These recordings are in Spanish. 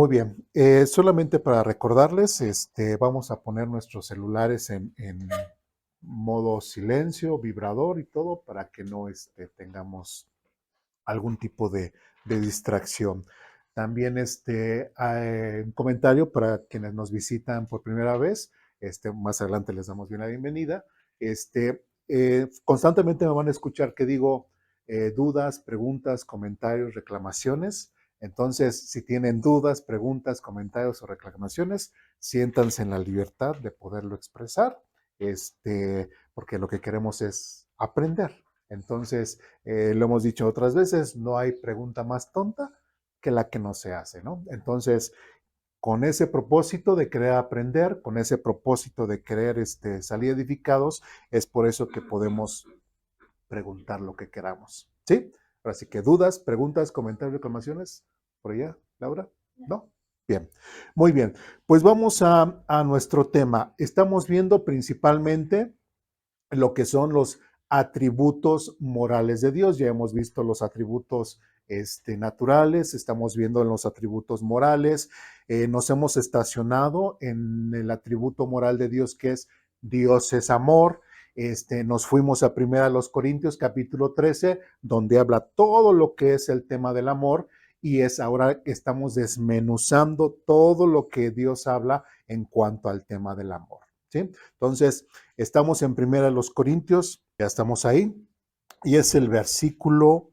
Muy bien, solamente para recordarles, vamos a poner nuestros celulares en modo silencio, vibrador y todo para que no tengamos algún tipo de distracción. También un comentario para quienes nos visitan por primera vez, más adelante les damos bien la bienvenida. Constantemente me van a escuchar que digo dudas, preguntas, comentarios, reclamaciones. Entonces, si tienen dudas, preguntas, comentarios o reclamaciones, siéntanse en la libertad de poderlo expresar, porque lo que queremos es aprender. Entonces, lo hemos dicho otras veces, no hay pregunta más tonta que la que no se hace, ¿no? Entonces, con ese propósito de querer aprender, con ese propósito de querer salir edificados, es por eso que podemos preguntar lo que queramos, ¿sí? Así que dudas, preguntas, comentarios, reclamaciones, por allá, Laura, ¿no? Bien, muy bien. Pues vamos a nuestro tema. Estamos viendo principalmente lo que son los atributos morales de Dios. Ya hemos visto los atributos naturales, estamos viendo en los atributos morales, nos hemos estacionado en el atributo moral de Dios que es Dios es amor. Nos fuimos a 1 Corintios capítulo 13, donde habla todo lo que es el tema del amor, y es ahora que estamos desmenuzando todo lo que Dios habla en cuanto al tema del amor, ¿sí? Entonces, estamos en 1 Corintios, ya estamos ahí, y es el versículo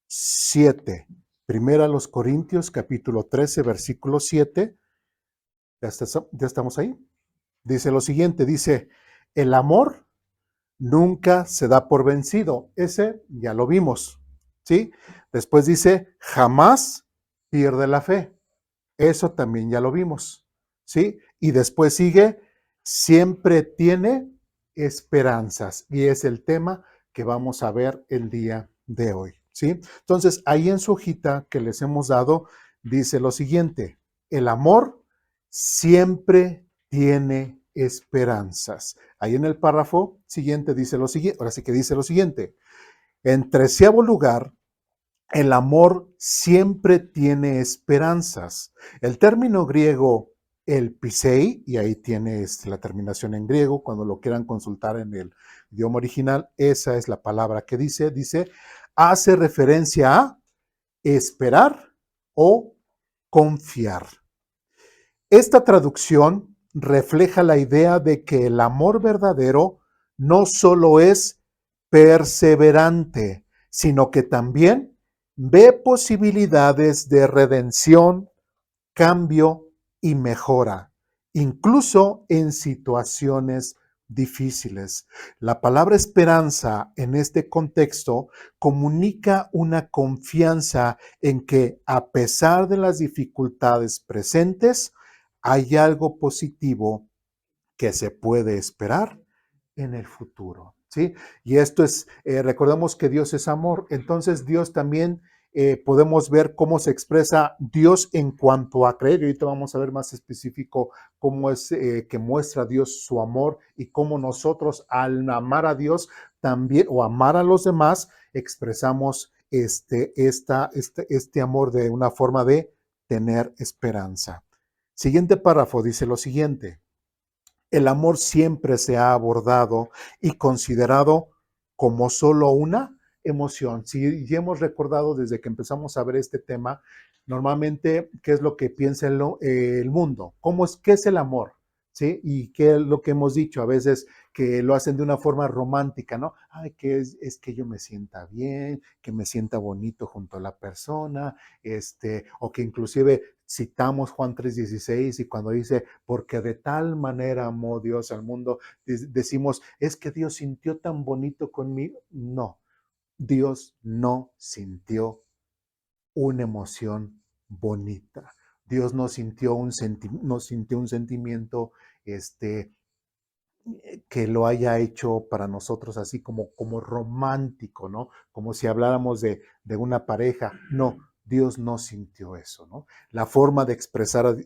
7. 1 Corintios, capítulo 13, versículo 7. Ya estamos ahí. Dice lo siguiente, dice, el amor nunca se da por vencido. Ese ya lo vimos, ¿sí? Después dice, jamás pierde la fe. Eso también ya lo vimos, ¿sí? Y después sigue, siempre tiene esperanzas. Y es el tema que vamos a ver el día de hoy, ¿sí? Entonces, ahí en su hojita que les hemos dado, dice lo siguiente, el amor siempre tiene esperanzas. Ahí en el párrafo siguiente dice lo siguiente, ahora sí que dice lo siguiente, en 13º lugar, el amor siempre tiene esperanzas. El término griego el pisei, y ahí tiene la terminación en griego, cuando lo quieran consultar en el idioma original, esa es la palabra que dice, hace referencia a esperar o confiar. Esta traducción refleja la idea de que el amor verdadero no solo es perseverante, sino que también ve posibilidades de redención, cambio y mejora, incluso en situaciones difíciles. La palabra esperanza en este contexto comunica una confianza en que a pesar de las dificultades presentes, hay algo positivo que se puede esperar en el futuro, ¿sí? Y esto es, recordemos que Dios es amor, entonces Dios también podemos ver cómo se expresa Dios en cuanto a creer, y ahorita vamos a ver más específico cómo es que muestra Dios su amor y cómo nosotros al amar a Dios también o amar a los demás expresamos este amor de una forma de tener esperanza. Siguiente párrafo dice lo siguiente. El amor siempre se ha abordado y considerado como solo una emoción. Si ya hemos recordado desde que empezamos a ver este tema, normalmente, ¿qué es lo que piensa el mundo? ¿Qué es el amor? ¿Sí? Y qué es lo que hemos dicho a veces que lo hacen de una forma romántica, ¿no? Ay, que es que yo me sienta bien, que me sienta bonito junto a la persona, o que inclusive citamos Juan 3:16 y cuando dice, porque de tal manera amó Dios al mundo, decimos, es que Dios sintió tan bonito conmigo. No, Dios no sintió una emoción bonita. Dios no sintió no sintió un sentimiento que lo haya hecho para nosotros así como romántico, ¿no? Como si habláramos de una pareja. No, Dios no sintió eso, ¿no? La forma de expresar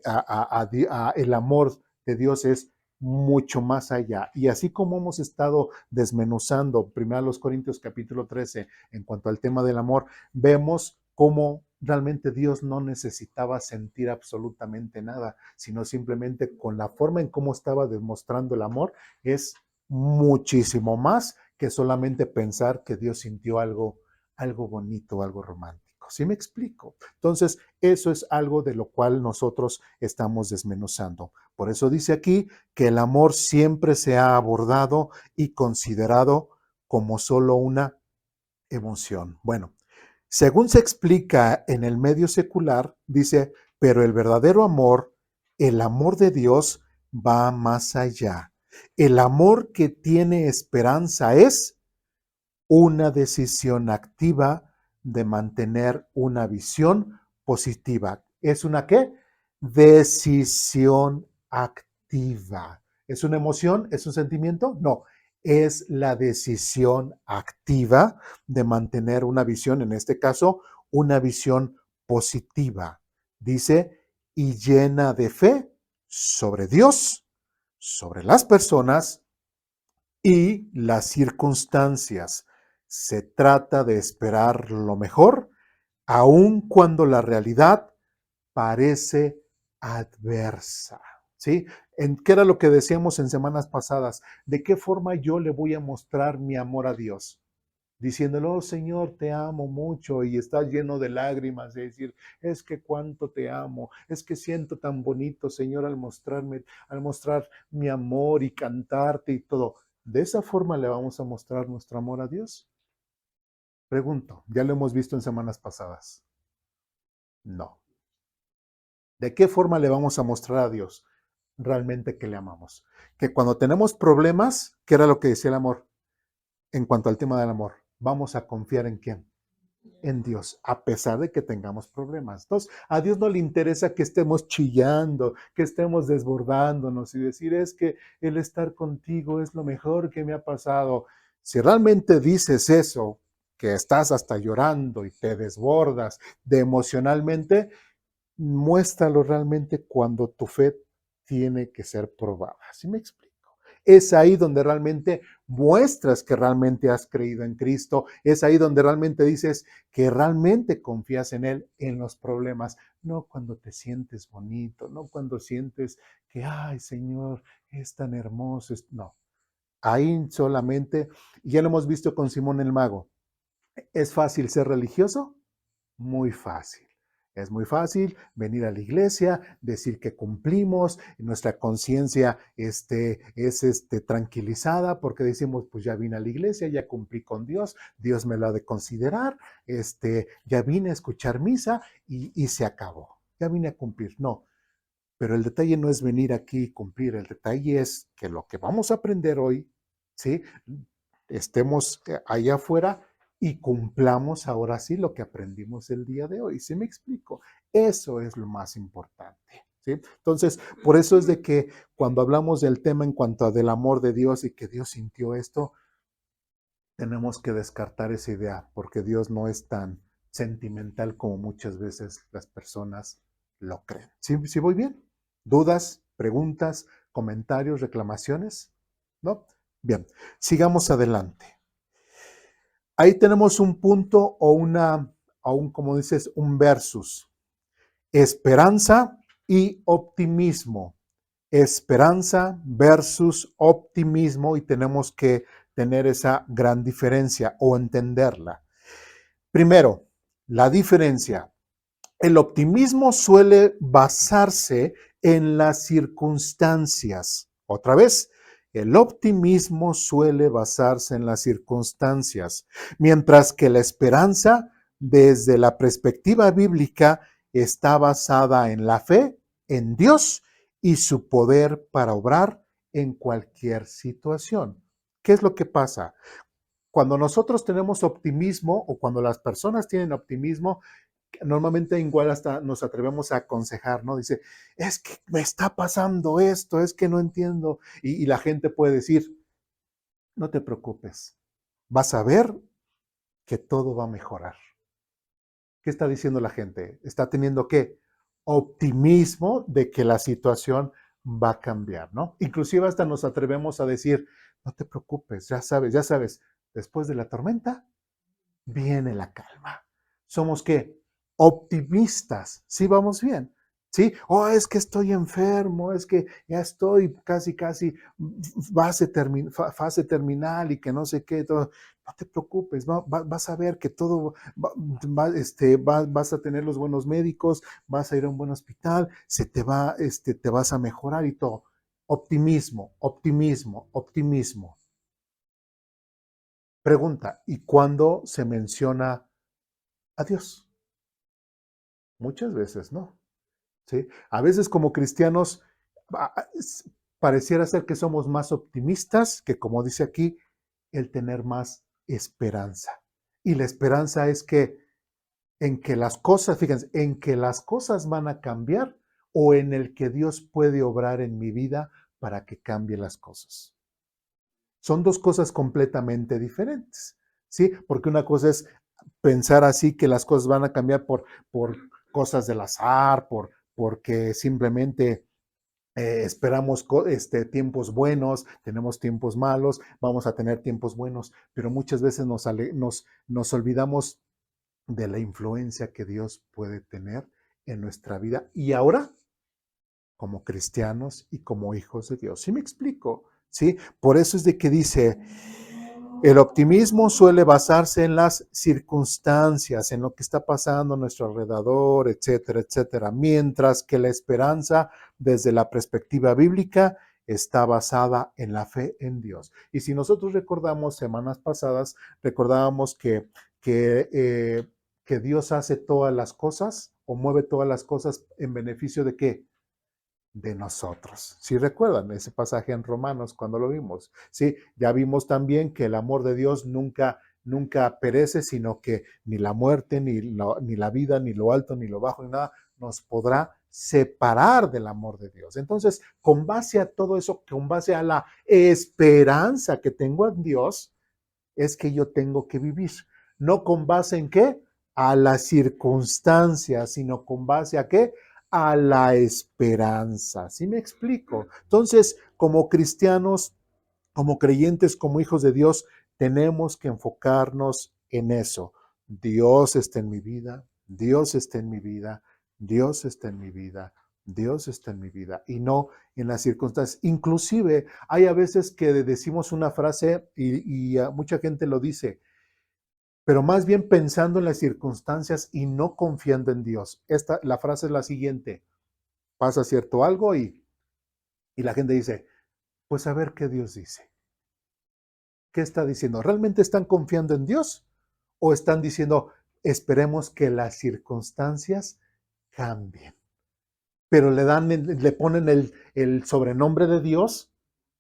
el amor de Dios es mucho más allá. Y así como hemos estado desmenuzando 1 Corintios capítulo 13 en cuanto al tema del amor, vemos cómo realmente Dios no necesitaba sentir absolutamente nada, sino simplemente con la forma en cómo estaba demostrando el amor, es muchísimo más que solamente pensar que Dios sintió algo bonito, algo romántico. ¿Sí me explico? Entonces, eso es algo de lo cual nosotros estamos desmenuzando. Por eso dice aquí que el amor siempre se ha abordado y considerado como solo una emoción. Bueno, según se explica en el medio secular, dice, pero el verdadero amor, el amor de Dios, va más allá. El amor que tiene esperanza es una decisión activa de mantener una visión positiva. ¿Es una qué? Decisión activa. ¿Es una emoción? ¿Es un sentimiento? No, es la decisión activa de mantener una visión, en este caso, una visión positiva. Dice, y llena de fe sobre Dios, sobre las personas y las circunstancias. Se trata de esperar lo mejor, aun cuando la realidad parece adversa. ¿Sí? ¿Qué era lo que decíamos en semanas pasadas? ¿De qué forma yo le voy a mostrar mi amor a Dios? Diciéndole, oh Señor, te amo mucho, y está lleno de lágrimas, de decir, es que cuánto te amo, es que siento tan bonito, Señor, al mostrar mi amor y cantarte y todo. ¿De esa forma le vamos a mostrar nuestro amor a Dios? Pregunto, ya lo hemos visto en semanas pasadas. No. ¿De qué forma le vamos a mostrar a Dios realmente que le amamos? Que cuando tenemos problemas, ¿qué era lo que decía el amor? En cuanto al tema del amor, vamos a confiar en quién, en Dios, a pesar de que tengamos problemas. Entonces, a Dios no le interesa que estemos chillando, que estemos desbordándonos y decir, es que el estar contigo es lo mejor que me ha pasado. Si realmente dices eso, que estás hasta llorando y te desbordas de emocionalmente, muéstralo realmente cuando tu fe tiene que ser probada. ¿Sí me explico? Es ahí donde realmente muestras que realmente has creído en Cristo. Es ahí donde realmente dices que realmente confías en Él en los problemas. No cuando te sientes bonito, no cuando sientes que, ay Señor, es tan hermoso. No, ahí solamente, ya lo hemos visto con Simón el Mago. ¿Es fácil ser religioso? Muy fácil. Es muy fácil venir a la iglesia, decir que cumplimos, nuestra conciencia es tranquilizada porque decimos, pues ya vine a la iglesia, ya cumplí con Dios, Dios me lo ha de considerar, ya vine a escuchar misa y se acabó, ya vine a cumplir. No, pero el detalle no es venir aquí y cumplir, el detalle es que lo que vamos a aprender hoy, ¿sí? Estemos allá afuera y cumplamos ahora sí lo que aprendimos el día de hoy. ¿Sí me explico? Eso es lo más importante. ¿Sí? Entonces, por eso es de que cuando hablamos del tema en cuanto a del amor de Dios y que Dios sintió esto, tenemos que descartar esa idea, porque Dios no es tan sentimental como muchas veces las personas lo creen. ¿Sí, sí voy bien? ¿Dudas, preguntas, comentarios, reclamaciones? ¿No? Bien, sigamos adelante. Ahí tenemos un punto o como dices, un versus. Esperanza y optimismo. Esperanza versus optimismo, y tenemos que tener esa gran diferencia o entenderla. Primero, la diferencia. El optimismo suele basarse en las circunstancias. Otra vez, el optimismo suele basarse en las circunstancias, mientras que la esperanza, desde la perspectiva bíblica, está basada en la fe, en Dios y su poder para obrar en cualquier situación. ¿Qué es lo que pasa? Cuando nosotros tenemos optimismo o cuando las personas tienen optimismo, normalmente igual hasta nos atrevemos a aconsejar, ¿no? Dice, es que me está pasando esto, es que no entiendo. Y la gente puede decir, no te preocupes, vas a ver que todo va a mejorar. ¿Qué está diciendo la gente? Está teniendo ¿qué? Optimismo de que la situación va a cambiar, ¿no? Inclusive hasta nos atrevemos a decir, no te preocupes, ya sabes, después de la tormenta viene la calma. ¿Somos qué? optimistas, ¿sí vamos bien? ¿Sí? Oh, es que estoy enfermo, es que ya estoy casi fase terminal y que no sé qué, todo. No te preocupes, vas a ver que todo, vas a tener los buenos médicos, vas a ir a un buen hospital, te vas a mejorar y todo. Optimismo, optimismo, optimismo. Pregunta, ¿y cuándo se menciona a Dios? Muchas veces no. ¿Sí? A veces como cristianos pareciera ser que somos más optimistas que, como dice aquí, el tener más esperanza. Y la esperanza es que en que las cosas, fíjense, en que las cosas van a cambiar o en el que Dios puede obrar en mi vida para que cambie las cosas. Son dos cosas completamente diferentes, ¿sí? Porque una cosa es pensar así que las cosas van a cambiar por cosas del azar, porque simplemente esperamos tiempos buenos, tenemos tiempos malos, vamos a tener tiempos buenos, pero muchas veces nos olvidamos de la influencia que Dios puede tener en nuestra vida y ahora como cristianos y como hijos de Dios. ¿Sí me explico? ¿Sí? Por eso es de que dice, el optimismo suele basarse en las circunstancias, en lo que está pasando a nuestro alrededor, etcétera, etcétera, mientras que la esperanza desde la perspectiva bíblica está basada en la fe en Dios. Y si nosotros recordamos semanas pasadas, recordábamos que Dios hace todas las cosas o mueve todas las cosas en beneficio de qué? De nosotros. Si recuerdan ese pasaje en Romanos cuando lo vimos, sí, ya vimos también que el amor de Dios nunca perece, sino que ni la muerte, ni la vida, ni lo alto, ni lo bajo, ni nada nos podrá separar del amor de Dios. Entonces, con base a todo eso, con base a la esperanza que tengo en Dios, es que yo tengo que vivir. No con base en qué? A las circunstancias, sino con base a qué? A la esperanza. ¿Sí me explico? Entonces, como cristianos, como creyentes, como hijos de Dios, tenemos que enfocarnos en eso. Dios está en mi vida, Dios está en mi vida, Dios está en mi vida, Dios está en mi vida y no en las circunstancias. Inclusive hay a veces que decimos una frase y mucha gente lo dice, pero más bien pensando en las circunstancias y no confiando en Dios. La frase es la siguiente, pasa cierto algo y la gente dice, pues a ver qué Dios dice. ¿Qué está diciendo? ¿Realmente están confiando en Dios? ¿O están diciendo, esperemos que las circunstancias cambien? Pero le ponen el sobrenombre de Dios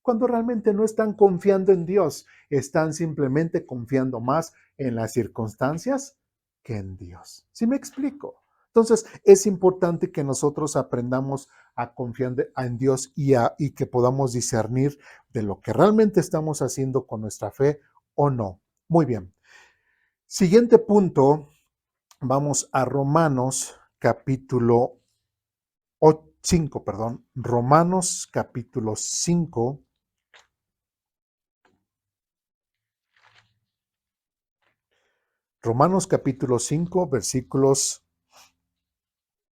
cuando realmente no están confiando en Dios, están simplemente confiando más en las circunstancias que en Dios. ¿Sí me explico? Entonces, es importante que nosotros aprendamos a confiar en Dios y que podamos discernir de lo que realmente estamos haciendo con nuestra fe o no. Muy bien. Siguiente punto, vamos a Romanos capítulo 5, perdón, Romanos capítulo 5. Romanos capítulo 5, versículos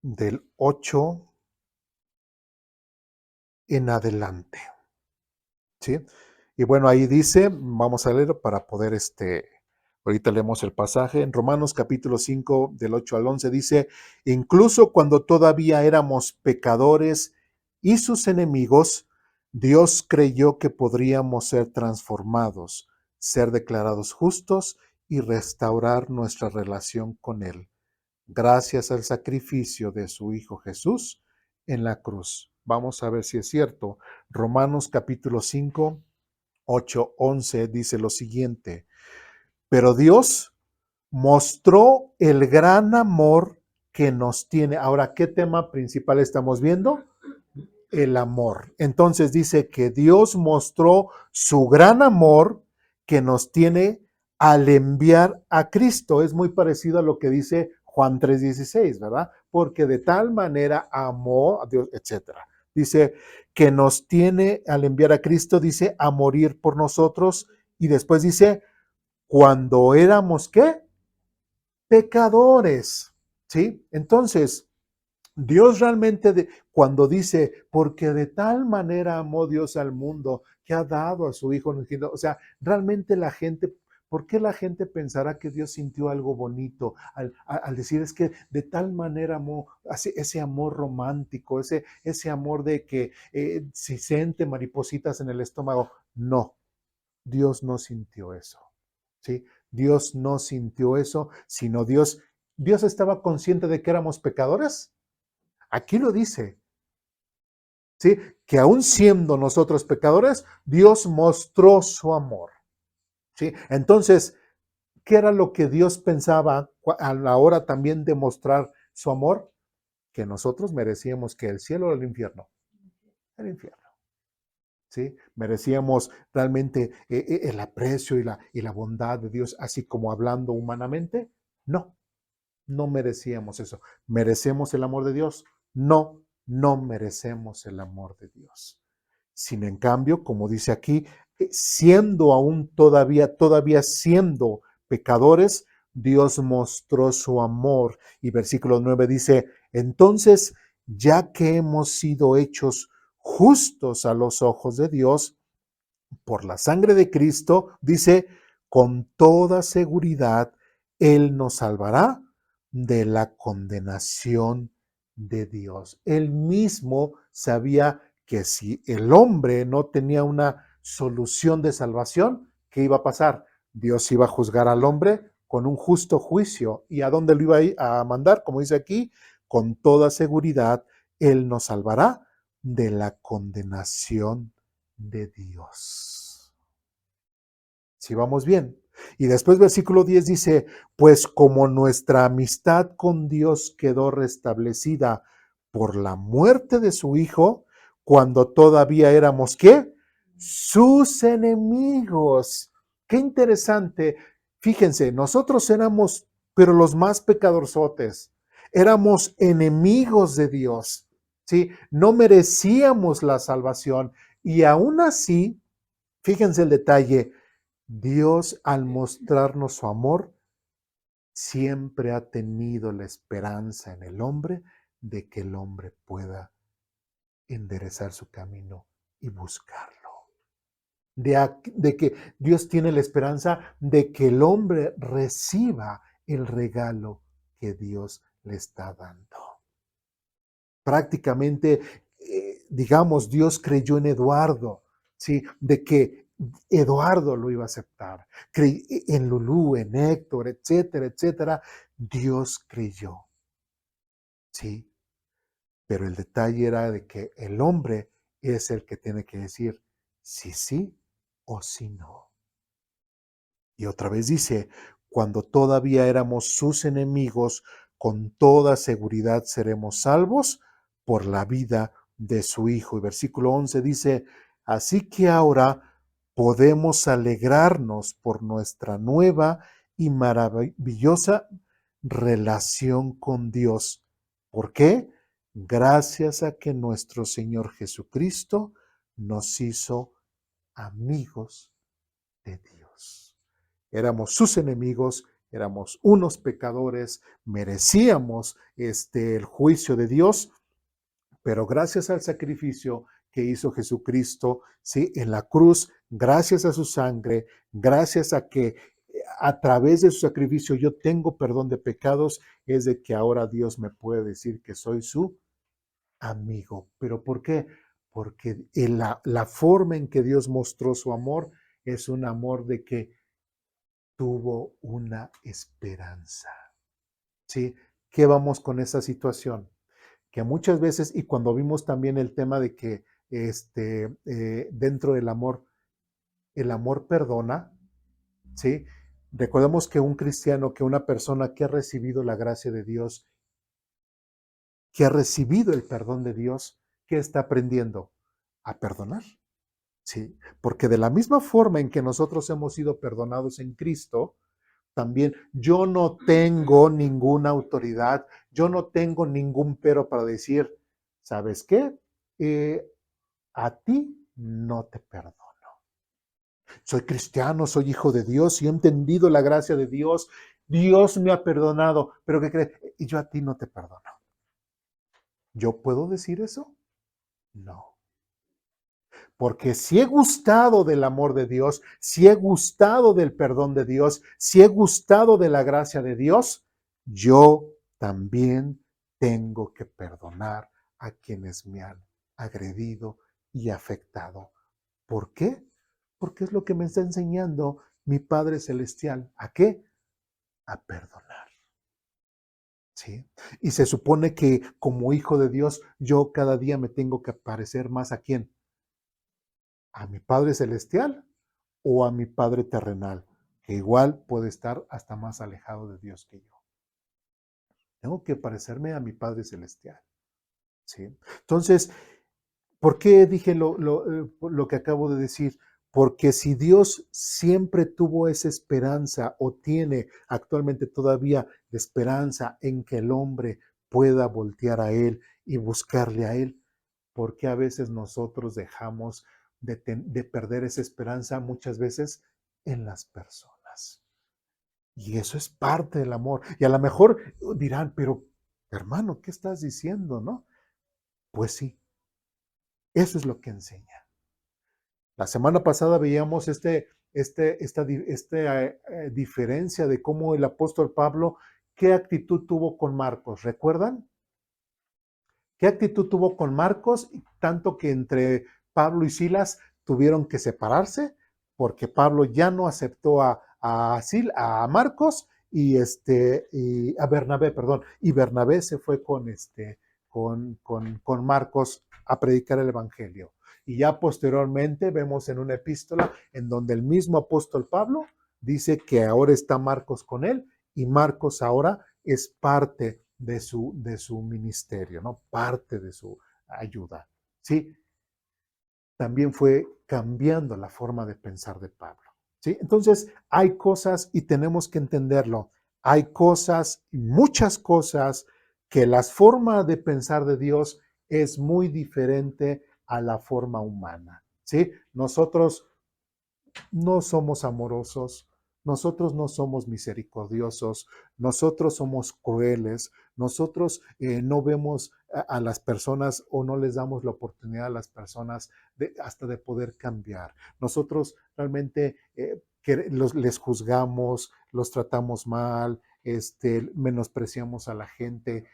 del 8 en adelante. ¿Sí? Y bueno, ahí dice, vamos a leer para poder, ahorita leemos el pasaje, en Romanos capítulo 5, del 8 al 11, dice, incluso cuando todavía éramos pecadores y sus enemigos, Dios creyó que podríamos ser transformados, ser declarados justos y restaurar nuestra relación con Él, gracias al sacrificio de su Hijo Jesús en la cruz. Vamos a ver si es cierto. Romanos capítulo 5, 8, 11 dice lo siguiente, pero Dios mostró el gran amor que nos tiene. Ahora, ¿qué tema principal estamos viendo? El amor. Entonces dice que Dios mostró su gran amor que nos tiene al enviar a Cristo. Es muy parecido a lo que dice Juan 3:16, ¿verdad? Porque de tal manera amó a Dios, etcétera. Dice que nos tiene al enviar a Cristo, dice, a morir por nosotros. Y después dice, cuando éramos, ¿qué? Pecadores. ¿sí? Entonces, Dios realmente, cuando dice, porque de tal manera amó Dios al mundo, que ha dado a su Hijo unigénito, o sea, realmente la gente, ¿por qué la gente pensará que Dios sintió algo bonito al decir es que de tal manera amó, ese amor romántico, ese amor de que se siente maripositas en el estómago? No, Dios no sintió eso, ¿sí? Dios no sintió eso, sino Dios estaba consciente de que éramos pecadores. Aquí lo dice, ¿sí? Que aún siendo nosotros pecadores, Dios mostró su amor, ¿sí? Entonces, ¿qué era lo que Dios pensaba a la hora también de mostrar su amor? Que nosotros merecíamos que el cielo o el infierno. El infierno, ¿sí? Merecíamos realmente el aprecio y la bondad de Dios, así como hablando humanamente. No, no merecíamos eso. ¿Merecemos el amor de Dios? No, no merecemos el amor de Dios. Sin en cambio, como dice aquí, siendo aún todavía siendo pecadores, Dios mostró su amor. Y versículo 9 dice, entonces, ya que hemos sido hechos justos a los ojos de Dios por la sangre de Cristo, dice, con toda seguridad, Él nos salvará de la condenación de Dios. Él mismo sabía que si el hombre no tenía una solución de salvación, ¿qué iba a pasar? Dios iba a juzgar al hombre con un justo juicio. ¿Y a dónde lo iba a mandar? Como dice aquí, con toda seguridad, Él nos salvará de la condenación de Dios. Si vamos bien. Y después versículo 10 dice, pues como nuestra amistad con Dios quedó restablecida por la muerte de su Hijo, cuando todavía éramos, ¿qué? Sus enemigos. Qué interesante. Fíjense, nosotros éramos, pero los más pecadorzotes. Éramos enemigos de Dios, ¿sí? No merecíamos la salvación. Y aún así, fíjense el detalle, Dios al mostrarnos su amor siempre ha tenido la esperanza en el hombre de que el hombre pueda enderezar su camino y buscarlo. De que Dios tiene la esperanza de que el hombre reciba el regalo que Dios le está dando. Prácticamente, digamos, Dios creyó en Eduardo, ¿sí? De que Eduardo lo iba a aceptar. En Lulú, en Héctor, etcétera, etcétera. Dios creyó, ¿sí? Pero el detalle era de que el hombre es el que tiene que decir si sí o si no. Y otra vez dice, cuando todavía éramos sus enemigos, con toda seguridad seremos salvos por la vida de su Hijo. Y versículo 11 dice, así que ahora podemos alegrarnos por nuestra nueva y maravillosa relación con Dios. ¿Por qué? Gracias a que nuestro Señor Jesucristo nos hizo amigos de Dios. Éramos sus enemigos, éramos unos pecadores, merecíamos el juicio de Dios, pero gracias al sacrificio que hizo Jesucristo, ¿sí? En la cruz, gracias a su sangre, gracias a que a través de su sacrificio yo tengo perdón de pecados, es de que ahora Dios me puede decir que soy su amigo. ¿Pero por qué? Porque la forma en que Dios mostró su amor es un amor de que tuvo una esperanza. ¿Sí? ¿Qué vamos con esa situación? Que muchas veces, y cuando vimos también el tema de que dentro del amor, el amor perdona, ¿sí? Recordemos que un cristiano, que una persona que ha recibido la gracia de Dios, que ha recibido el perdón de Dios, ¿qué está aprendiendo? A perdonar. ¿Sí? Porque de la misma forma en que nosotros hemos sido perdonados en Cristo, también yo no tengo ninguna autoridad, yo no tengo ningún pero para decir, ¿sabes qué? A ti no te perdono. Soy cristiano, soy hijo de Dios y he entendido la gracia de Dios, Dios me ha perdonado, pero ¿qué crees? Y yo a ti no te perdono. ¿Yo puedo decir eso? No. Porque si he gustado del amor de Dios, si he gustado del perdón de Dios, si he gustado de la gracia de Dios, yo también tengo que perdonar a quienes me han agredido y afectado. ¿Por qué? Porque es lo que me está enseñando mi Padre Celestial. ¿A qué? A perdonar. ¿Sí? Y se supone que como hijo de Dios, yo cada día me tengo que parecer más a quién, a mi Padre Celestial o a mi Padre terrenal, que igual puede estar hasta más alejado de Dios que yo. Tengo que parecerme a mi Padre Celestial. ¿Sí? Entonces, ¿por qué dije lo que acabo de decir? Porque si Dios siempre tuvo esa esperanza o tiene actualmente todavía la esperanza en que el hombre pueda voltear a Él y buscarle a Él, ¿por qué a veces nosotros dejamos de perder esa esperanza muchas veces en las personas? Y eso es parte del amor. Y a lo mejor dirán, pero hermano, ¿qué estás diciendo, no? Pues sí, eso es lo que enseña. La semana pasada veíamos esta diferencia de cómo el apóstol Pablo, qué actitud tuvo con Marcos. ¿Recuerdan? ¿Qué actitud tuvo con Marcos? Tanto que entre Pablo y Silas tuvieron que separarse porque Pablo ya no aceptó a Marcos y a Bernabé, perdón, y Bernabé se fue con Marcos a predicar el Evangelio. Y ya posteriormente vemos en una epístola en donde el mismo apóstol Pablo dice que ahora está Marcos con él y Marcos ahora es parte de su ministerio, ¿no? Parte de su ayuda. ¿Sí? También fue cambiando la forma de pensar de Pablo. ¿Sí? Entonces, hay cosas, y tenemos que entenderlo, hay cosas, muchas cosas, que la forma de pensar de Dios es muy diferente a la forma humana. ¿Sí? Nosotros no somos amorosos, nosotros no somos misericordiosos, nosotros somos crueles, nosotros no vemos a las personas o no les damos la oportunidad a las personas hasta de poder cambiar. Nosotros realmente les juzgamos, los tratamos mal, menospreciamos a la gente,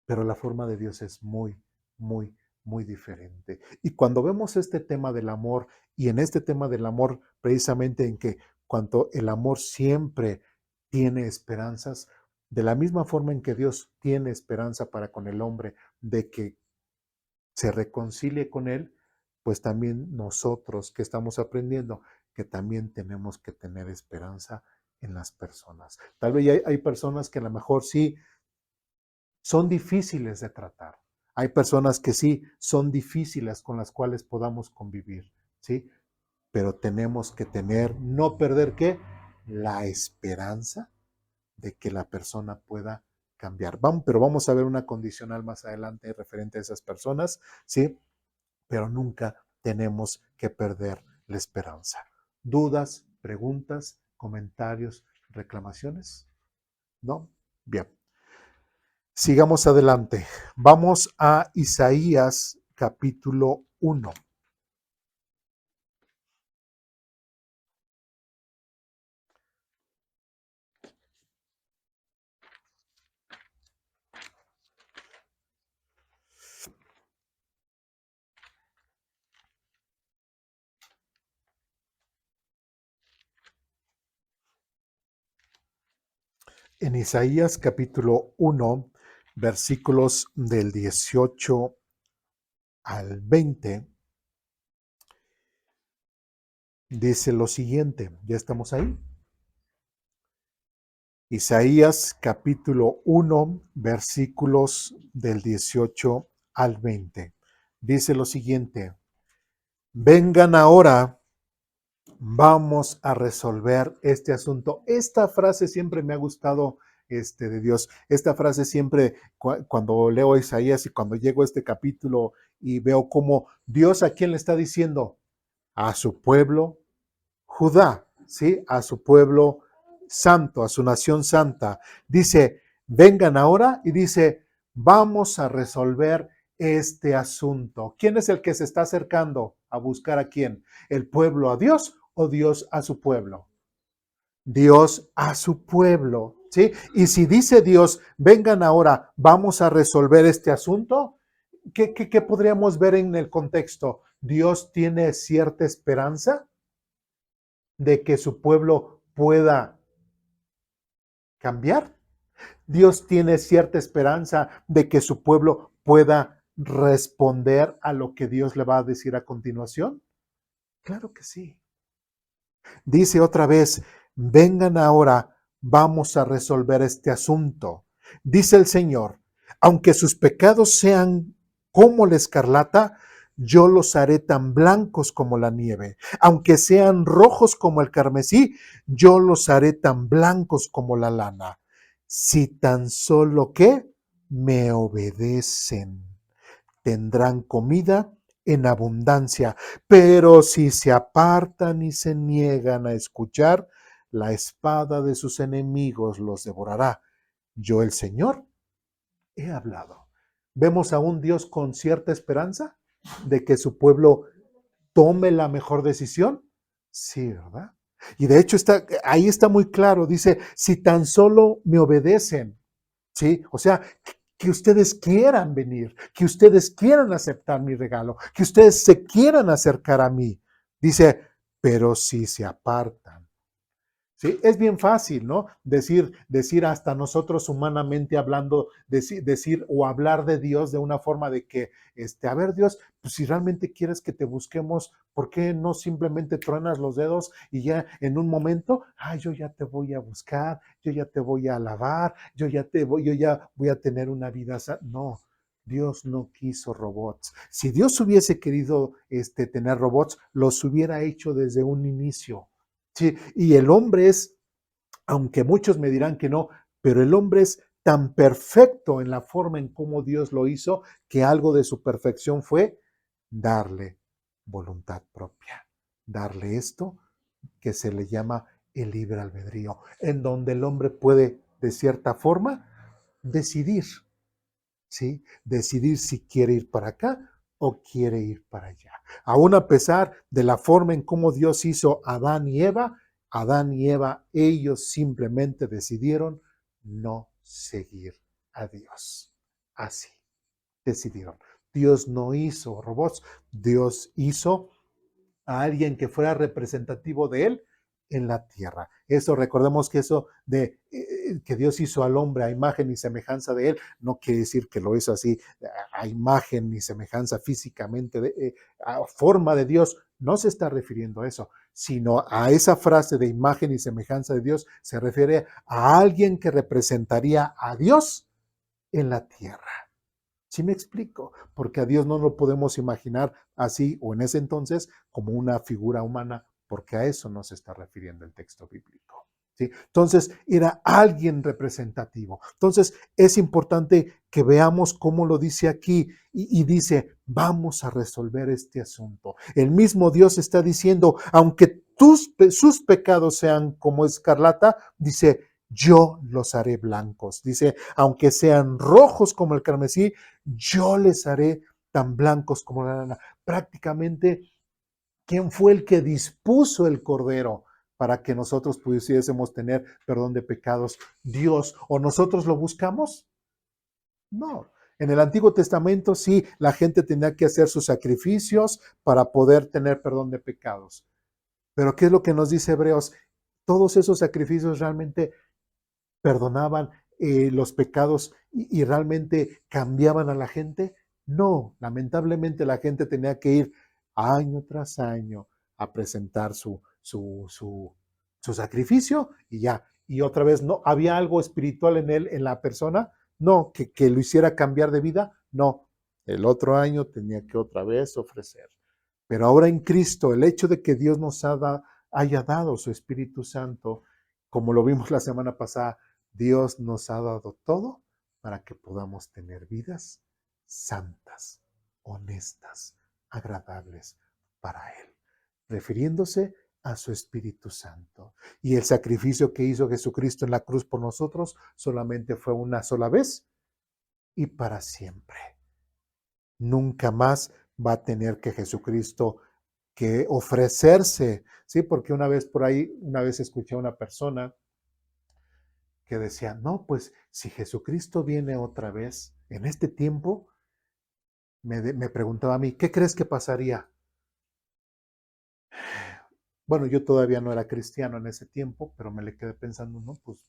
pero la forma de Dios es muy, muy, muy diferente. Y cuando vemos este tema del amor, y en este tema del amor, precisamente en que cuando el amor siempre tiene esperanzas, de la misma forma en que Dios tiene esperanza para con el hombre de que se reconcilie con él, pues también nosotros que estamos aprendiendo que también tenemos que tener esperanza en las personas. Tal vez hay personas que a lo mejor sí son difíciles de tratar. Hay personas que sí son difíciles con las cuales podamos convivir, ¿sí? Pero tenemos que tener, no perder qué, la esperanza de que la persona pueda cambiar. Pero vamos a ver una condicional más adelante referente a esas personas, ¿sí? Pero nunca tenemos que perder la esperanza. ¿Dudas, preguntas, comentarios, reclamaciones? ¿No? Bien. Sigamos adelante. Vamos a Isaías capítulo 1. En Isaías capítulo 1, versículos del 18 al 20, dice lo siguiente. ¿Ya estamos ahí? Isaías capítulo 1, versículos del 18 al 20. Dice lo siguiente. Vengan ahora, vamos a resolver este asunto. Esta frase siempre me ha gustado de Dios. Esta frase siempre, cuando leo Isaías y cuando llego a este capítulo y veo cómo Dios a quién le está diciendo, a su pueblo Judá, ¿sí? A su pueblo santo, a su nación santa. Dice, vengan ahora y dice, vamos a resolver este asunto. ¿Quién es el que se está acercando a buscar a quién? ¿El pueblo a Dios o Dios a su pueblo? Dios a su pueblo, ¿sí? Y si dice Dios, vengan ahora, vamos a resolver este asunto, ¿qué podríamos ver en el contexto? Dios tiene cierta esperanza de que su pueblo pueda cambiar. Dios tiene cierta esperanza de que su pueblo pueda responder a lo que Dios le va a decir a continuación. Claro que sí. Dice otra vez, vengan ahora, vamos a resolver este asunto. Dice el Señor, aunque sus pecados sean como la escarlata, yo los haré tan blancos como la nieve. Aunque sean rojos como el carmesí, yo los haré tan blancos como la lana. Si tan solo que me obedecen, tendrán comida en abundancia, pero si se apartan y se niegan a escuchar, la espada de sus enemigos los devorará. Yo, el Señor, he hablado. ¿Vemos a un Dios con cierta esperanza de que su pueblo tome la mejor decisión? Sí, ¿verdad? Y de hecho ahí está muy claro, dice, si tan solo me obedecen, ¿sí? O sea, que ustedes quieran venir, que ustedes quieran aceptar mi regalo, que ustedes se quieran acercar a mí. Dice, pero si se apartan. ¿Sí? Es bien fácil, ¿no? Decir hasta nosotros humanamente hablando, decir o hablar de Dios de una forma de que, a ver Dios, pues si realmente quieres que te busquemos, ¿por qué no simplemente truenas los dedos y ya en un momento, yo ya te voy a buscar, yo ya te voy a alabar, yo ya voy a tener una vida sana? No. Dios no quiso robots. Si Dios hubiese querido tener robots, los hubiera hecho desde un inicio. Sí, y el hombre es, aunque muchos me dirán que no, pero el hombre es tan perfecto en la forma en cómo Dios lo hizo que algo de su perfección fue darle voluntad propia, darle esto que se le llama el libre albedrío, en donde el hombre puede, de cierta forma, decidir, ¿sí? Decidir si quiere ir para acá o quiere ir para allá. Aún a pesar de la forma en cómo Dios hizo a Adán y Eva, ellos simplemente decidieron no seguir a Dios. Así decidieron. Dios no hizo robots, Dios hizo a alguien que fuera representativo de él en la tierra. Eso, recordemos que eso de que Dios hizo al hombre a imagen y semejanza de él, no quiere decir que lo hizo así a imagen y semejanza físicamente, a forma de Dios. No se está refiriendo a eso, sino a esa frase de imagen y semejanza de Dios se refiere a alguien que representaría a Dios en la tierra. ¿Sí me explico? Porque a Dios no lo podemos imaginar así o en ese entonces como una figura humana, porque a eso no se está refiriendo el texto bíblico. ¿Sí? Entonces, era alguien representativo. Entonces, es importante que veamos cómo lo dice aquí y dice, vamos a resolver este asunto. El mismo Dios está diciendo, aunque sus pecados sean como escarlata, dice, yo los haré blancos. Dice, aunque sean rojos como el carmesí, yo les haré tan blancos como la lana. Prácticamente, ¿quién fue el que dispuso el cordero para que nosotros pudiésemos tener perdón de pecados? Dios. ¿O nosotros lo buscamos? No. En el Antiguo Testamento sí, la gente tenía que hacer sus sacrificios para poder tener perdón de pecados. Pero ¿qué es lo que nos dice Hebreos? Todos esos sacrificios realmente perdonaban los pecados y realmente cambiaban a la gente. No, lamentablemente la gente tenía que ir año tras año a presentar su sacrificio y ya. Y otra vez, no, había algo espiritual en él, en la persona, no, que lo hiciera cambiar de vida, no. El otro año tenía que otra vez ofrecer. Pero ahora en Cristo, el hecho de que Dios nos haya dado su Espíritu Santo, como lo vimos la semana pasada, Dios nos ha dado todo para que podamos tener vidas santas, honestas, agradables para Él, refiriéndose a su Espíritu Santo. Y el sacrificio que hizo Jesucristo en la cruz por nosotros solamente fue una sola vez y para siempre. Nunca más va a tener que Jesucristo que ofrecerse, ¿sí? Porque una vez por ahí, una vez escuché a una persona que decía, no, pues si Jesucristo viene otra vez en este tiempo, me preguntaba a mí, ¿qué crees que pasaría? Bueno, yo todavía no era cristiano en ese tiempo, pero me le quedé pensando, no, pues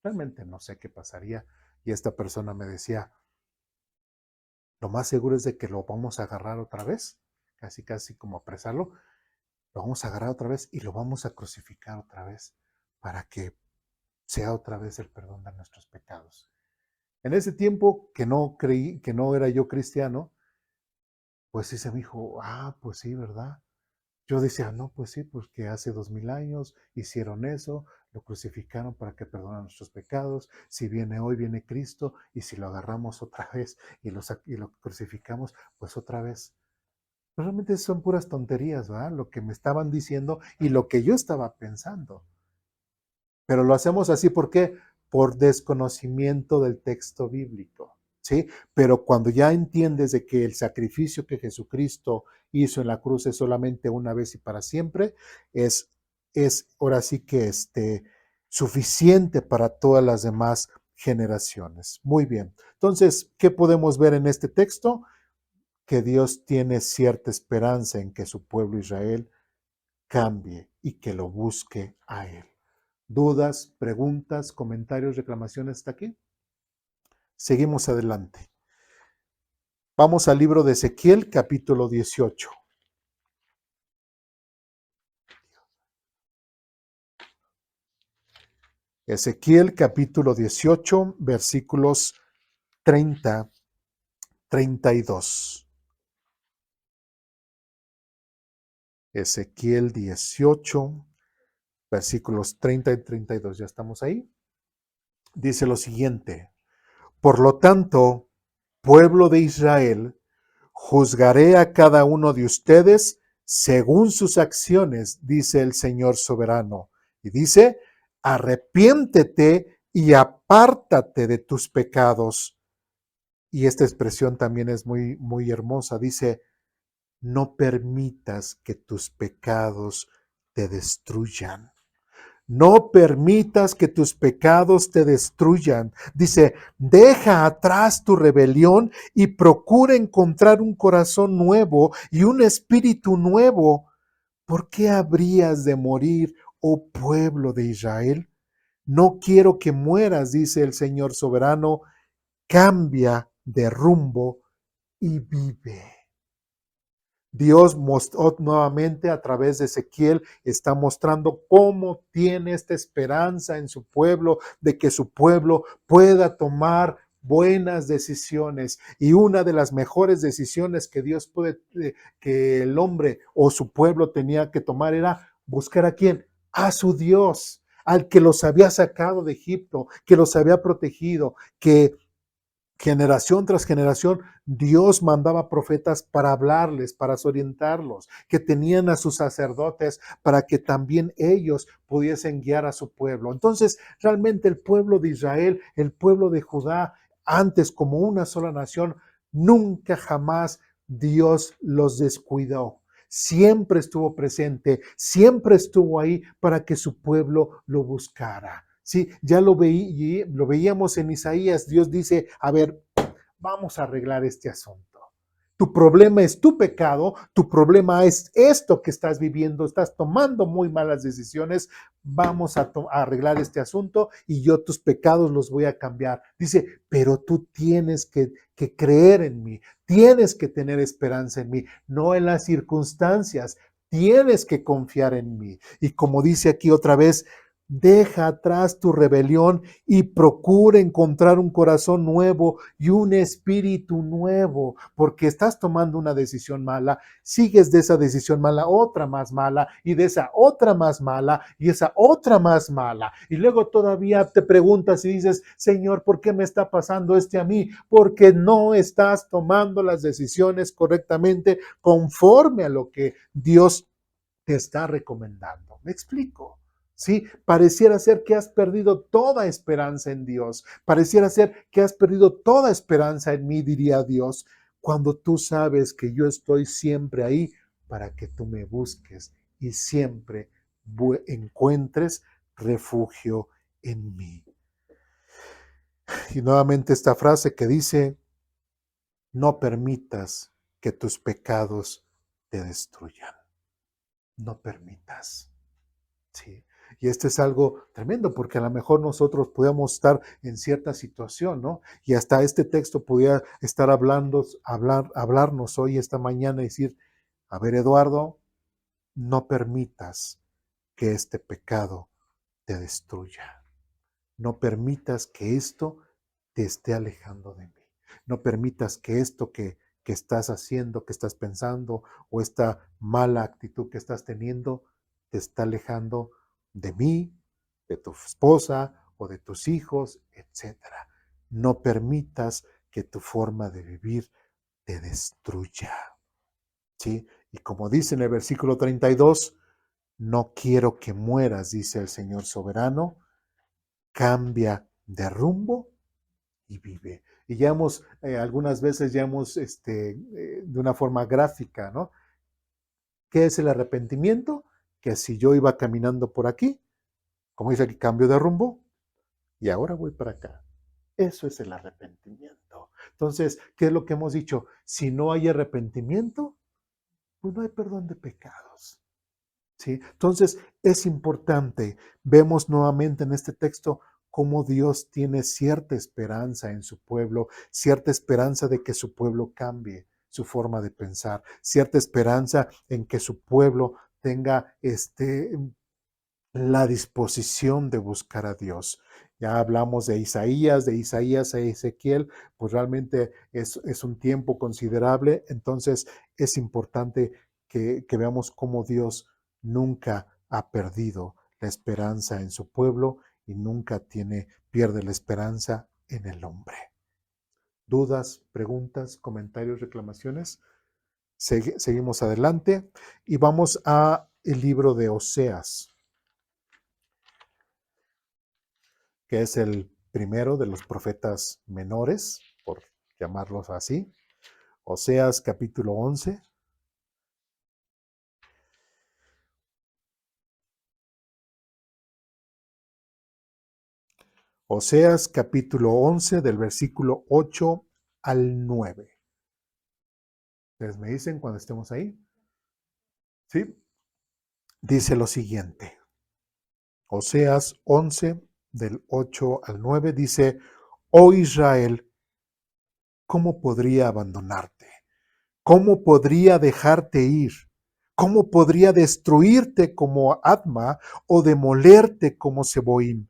realmente no sé qué pasaría. Y esta persona me decía, lo más seguro es de que lo vamos a agarrar otra vez, casi casi como apresarlo, lo vamos a agarrar otra vez y lo vamos a crucificar otra vez para que sea otra vez el perdón de nuestros pecados. En ese tiempo que no creí, que no era yo cristiano, pues sí se me dijo, pues sí, ¿verdad? Yo decía, no, pues sí, pues que hace 2000 años hicieron eso, lo crucificaron para que perdonen nuestros pecados. Si viene hoy, viene Cristo, y si lo agarramos otra vez y lo crucificamos, pues otra vez. Realmente son puras tonterías, ¿verdad? Lo que me estaban diciendo y lo que yo estaba pensando. Pero lo hacemos así, ¿por qué? Por desconocimiento del texto bíblico, ¿sí? Pero cuando ya entiendes de que el sacrificio que Jesucristo hizo en la cruz es solamente una vez y para siempre, es, es ahora sí que suficiente para todas las demás generaciones. Muy bien. Entonces, ¿qué podemos ver en este texto? Que Dios tiene cierta esperanza en que su pueblo Israel cambie y que lo busque a Él. ¿Dudas, preguntas, comentarios, reclamaciones hasta aquí? Seguimos adelante. Vamos al libro de Ezequiel, capítulo 18. Ezequiel, capítulo 18, versículos 30, 32. Ezequiel 18, versículos 30 y 32. ¿Ya estamos ahí? Dice lo siguiente. Por lo tanto, pueblo de Israel, juzgaré a cada uno de ustedes según sus acciones, dice el Señor soberano. Y dice, arrepiéntete y apártate de tus pecados. Y esta expresión también es muy, muy hermosa. Dice, no permitas que tus pecados te destruyan. No permitas que tus pecados te destruyan. Dice, deja atrás tu rebelión y procura encontrar un corazón nuevo y un espíritu nuevo. ¿Por qué habrías de morir, oh pueblo de Israel? No quiero que mueras, dice el Señor soberano. Cambia de rumbo y vive. Dios mostró nuevamente a través de Ezequiel, está mostrando cómo tiene esta esperanza en su pueblo, de que su pueblo pueda tomar buenas decisiones. Y una de las mejores decisiones que Dios puede, que el hombre o su pueblo tenía que tomar era buscar a quién, a su Dios, al que los había sacado de Egipto, que los había protegido, que generación tras generación, Dios mandaba profetas para hablarles, para orientarlos, que tenían a sus sacerdotes para que también ellos pudiesen guiar a su pueblo. Entonces, realmente el pueblo de Israel, el pueblo de Judá, antes como una sola nación, nunca jamás Dios los descuidó. Siempre estuvo presente, siempre estuvo ahí para que su pueblo lo buscara. Sí, ya lo veíamos en Isaías. Dios dice, a ver, vamos a arreglar este asunto. Tu problema es tu pecado, tu problema es esto que estás viviendo, estás tomando muy malas decisiones, vamos a arreglar este asunto y yo tus pecados los voy a cambiar. Dice, pero tú tienes que creer en mí, tienes que tener esperanza en mí, no en las circunstancias, tienes que confiar en mí. Y como dice aquí otra vez, deja atrás tu rebelión y procura encontrar un corazón nuevo y un espíritu nuevo, porque estás tomando una decisión mala, sigues de esa decisión mala otra más mala y de esa otra más mala y esa otra más mala. Y luego todavía te preguntas y dices, Señor, ¿por qué me está pasando a mí? Porque no estás tomando las decisiones correctamente conforme a lo que Dios te está recomendando. ¿Me explico? Sí, pareciera ser que has perdido toda esperanza en Dios. Pareciera ser que has perdido toda esperanza en mí, diría Dios, cuando tú sabes que yo estoy siempre ahí para que tú me busques y siempre encuentres refugio en mí. Y nuevamente esta frase que dice, no permitas que tus pecados te destruyan. No permitas. Sí. Y este es algo tremendo porque a lo mejor nosotros podemos estar en cierta situación, ¿no? Y hasta este texto podía estar hablarnos hoy, esta mañana, y decir, a ver, Eduardo, no permitas que este pecado te destruya. No permitas que esto te esté alejando de mí. No permitas que esto que estás haciendo, que estás pensando, o esta mala actitud que estás teniendo, te está alejando de mí, de tu esposa o de tus hijos, etcétera. No permitas que tu forma de vivir te destruya. ¿Sí? Y como dice en el versículo 32, no quiero que mueras, dice el Señor soberano, cambia de rumbo y vive. Y ya hemos, algunas veces ya hemos, de una forma gráfica, ¿no? ¿Qué es el arrepentimiento? Que si yo iba caminando por aquí, como dice aquí, cambio de rumbo y ahora voy para acá. Eso es el arrepentimiento. Entonces, ¿qué es lo que hemos dicho? Si no hay arrepentimiento, pues no hay perdón de pecados. ¿Sí? Entonces, es importante, vemos nuevamente en este texto cómo Dios tiene cierta esperanza en su pueblo, cierta esperanza de que su pueblo cambie su forma de pensar, cierta esperanza en que su pueblo tenga la disposición de buscar a Dios. Ya hablamos de Isaías a Ezequiel, pues realmente es un tiempo considerable, entonces es importante que veamos cómo Dios nunca ha perdido la esperanza en su pueblo y nunca pierde la esperanza en el hombre. ¿Dudas, preguntas, comentarios, reclamaciones? Seguimos adelante y vamos a el libro de Oseas, que es el primero de los profetas menores, por llamarlos así. Oseas capítulo 11. Oseas capítulo 11 del versículo 8 al 9. ¿Ustedes me dicen cuando estemos ahí? ¿Sí? Dice lo siguiente. Oseas 11 del 8 al 9 dice, oh Israel, ¿cómo podría abandonarte? ¿Cómo podría dejarte ir? ¿Cómo podría destruirte como Adma o demolerte como Seboim?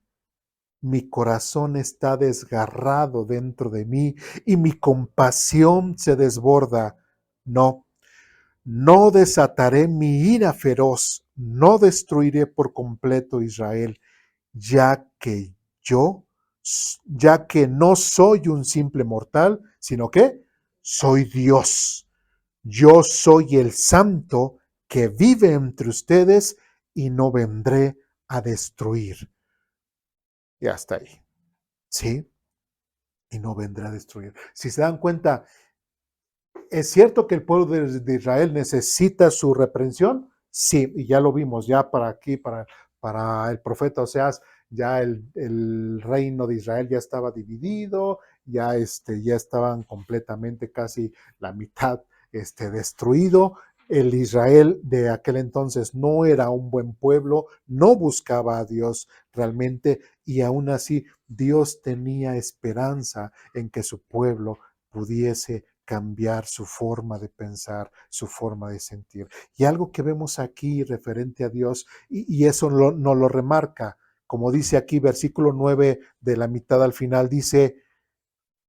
Mi corazón está desgarrado dentro de mí y mi compasión se desborda. No, no desataré mi ira feroz, no destruiré por completo Israel, ya que yo, ya que no soy un simple mortal, sino que soy Dios. Yo soy el santo que vive entre ustedes y no vendré a destruir. Y hasta ahí. ¿Sí? Y no vendrá a destruir. Si se dan cuenta, ¿es cierto que el pueblo de Israel necesita su reprensión? Sí, y ya lo vimos, ya para aquí, para el profeta Oseas, ya el reino de Israel ya estaba dividido, ya estaban completamente casi la mitad destruido. El Israel de aquel entonces no era un buen pueblo, no buscaba a Dios realmente, y aún así Dios tenía esperanza en que su pueblo pudiese cambiar su forma de pensar, su forma de sentir. Y algo que vemos aquí referente a Dios, y eso nos lo remarca, como dice aquí versículo 9 de la mitad al final, dice,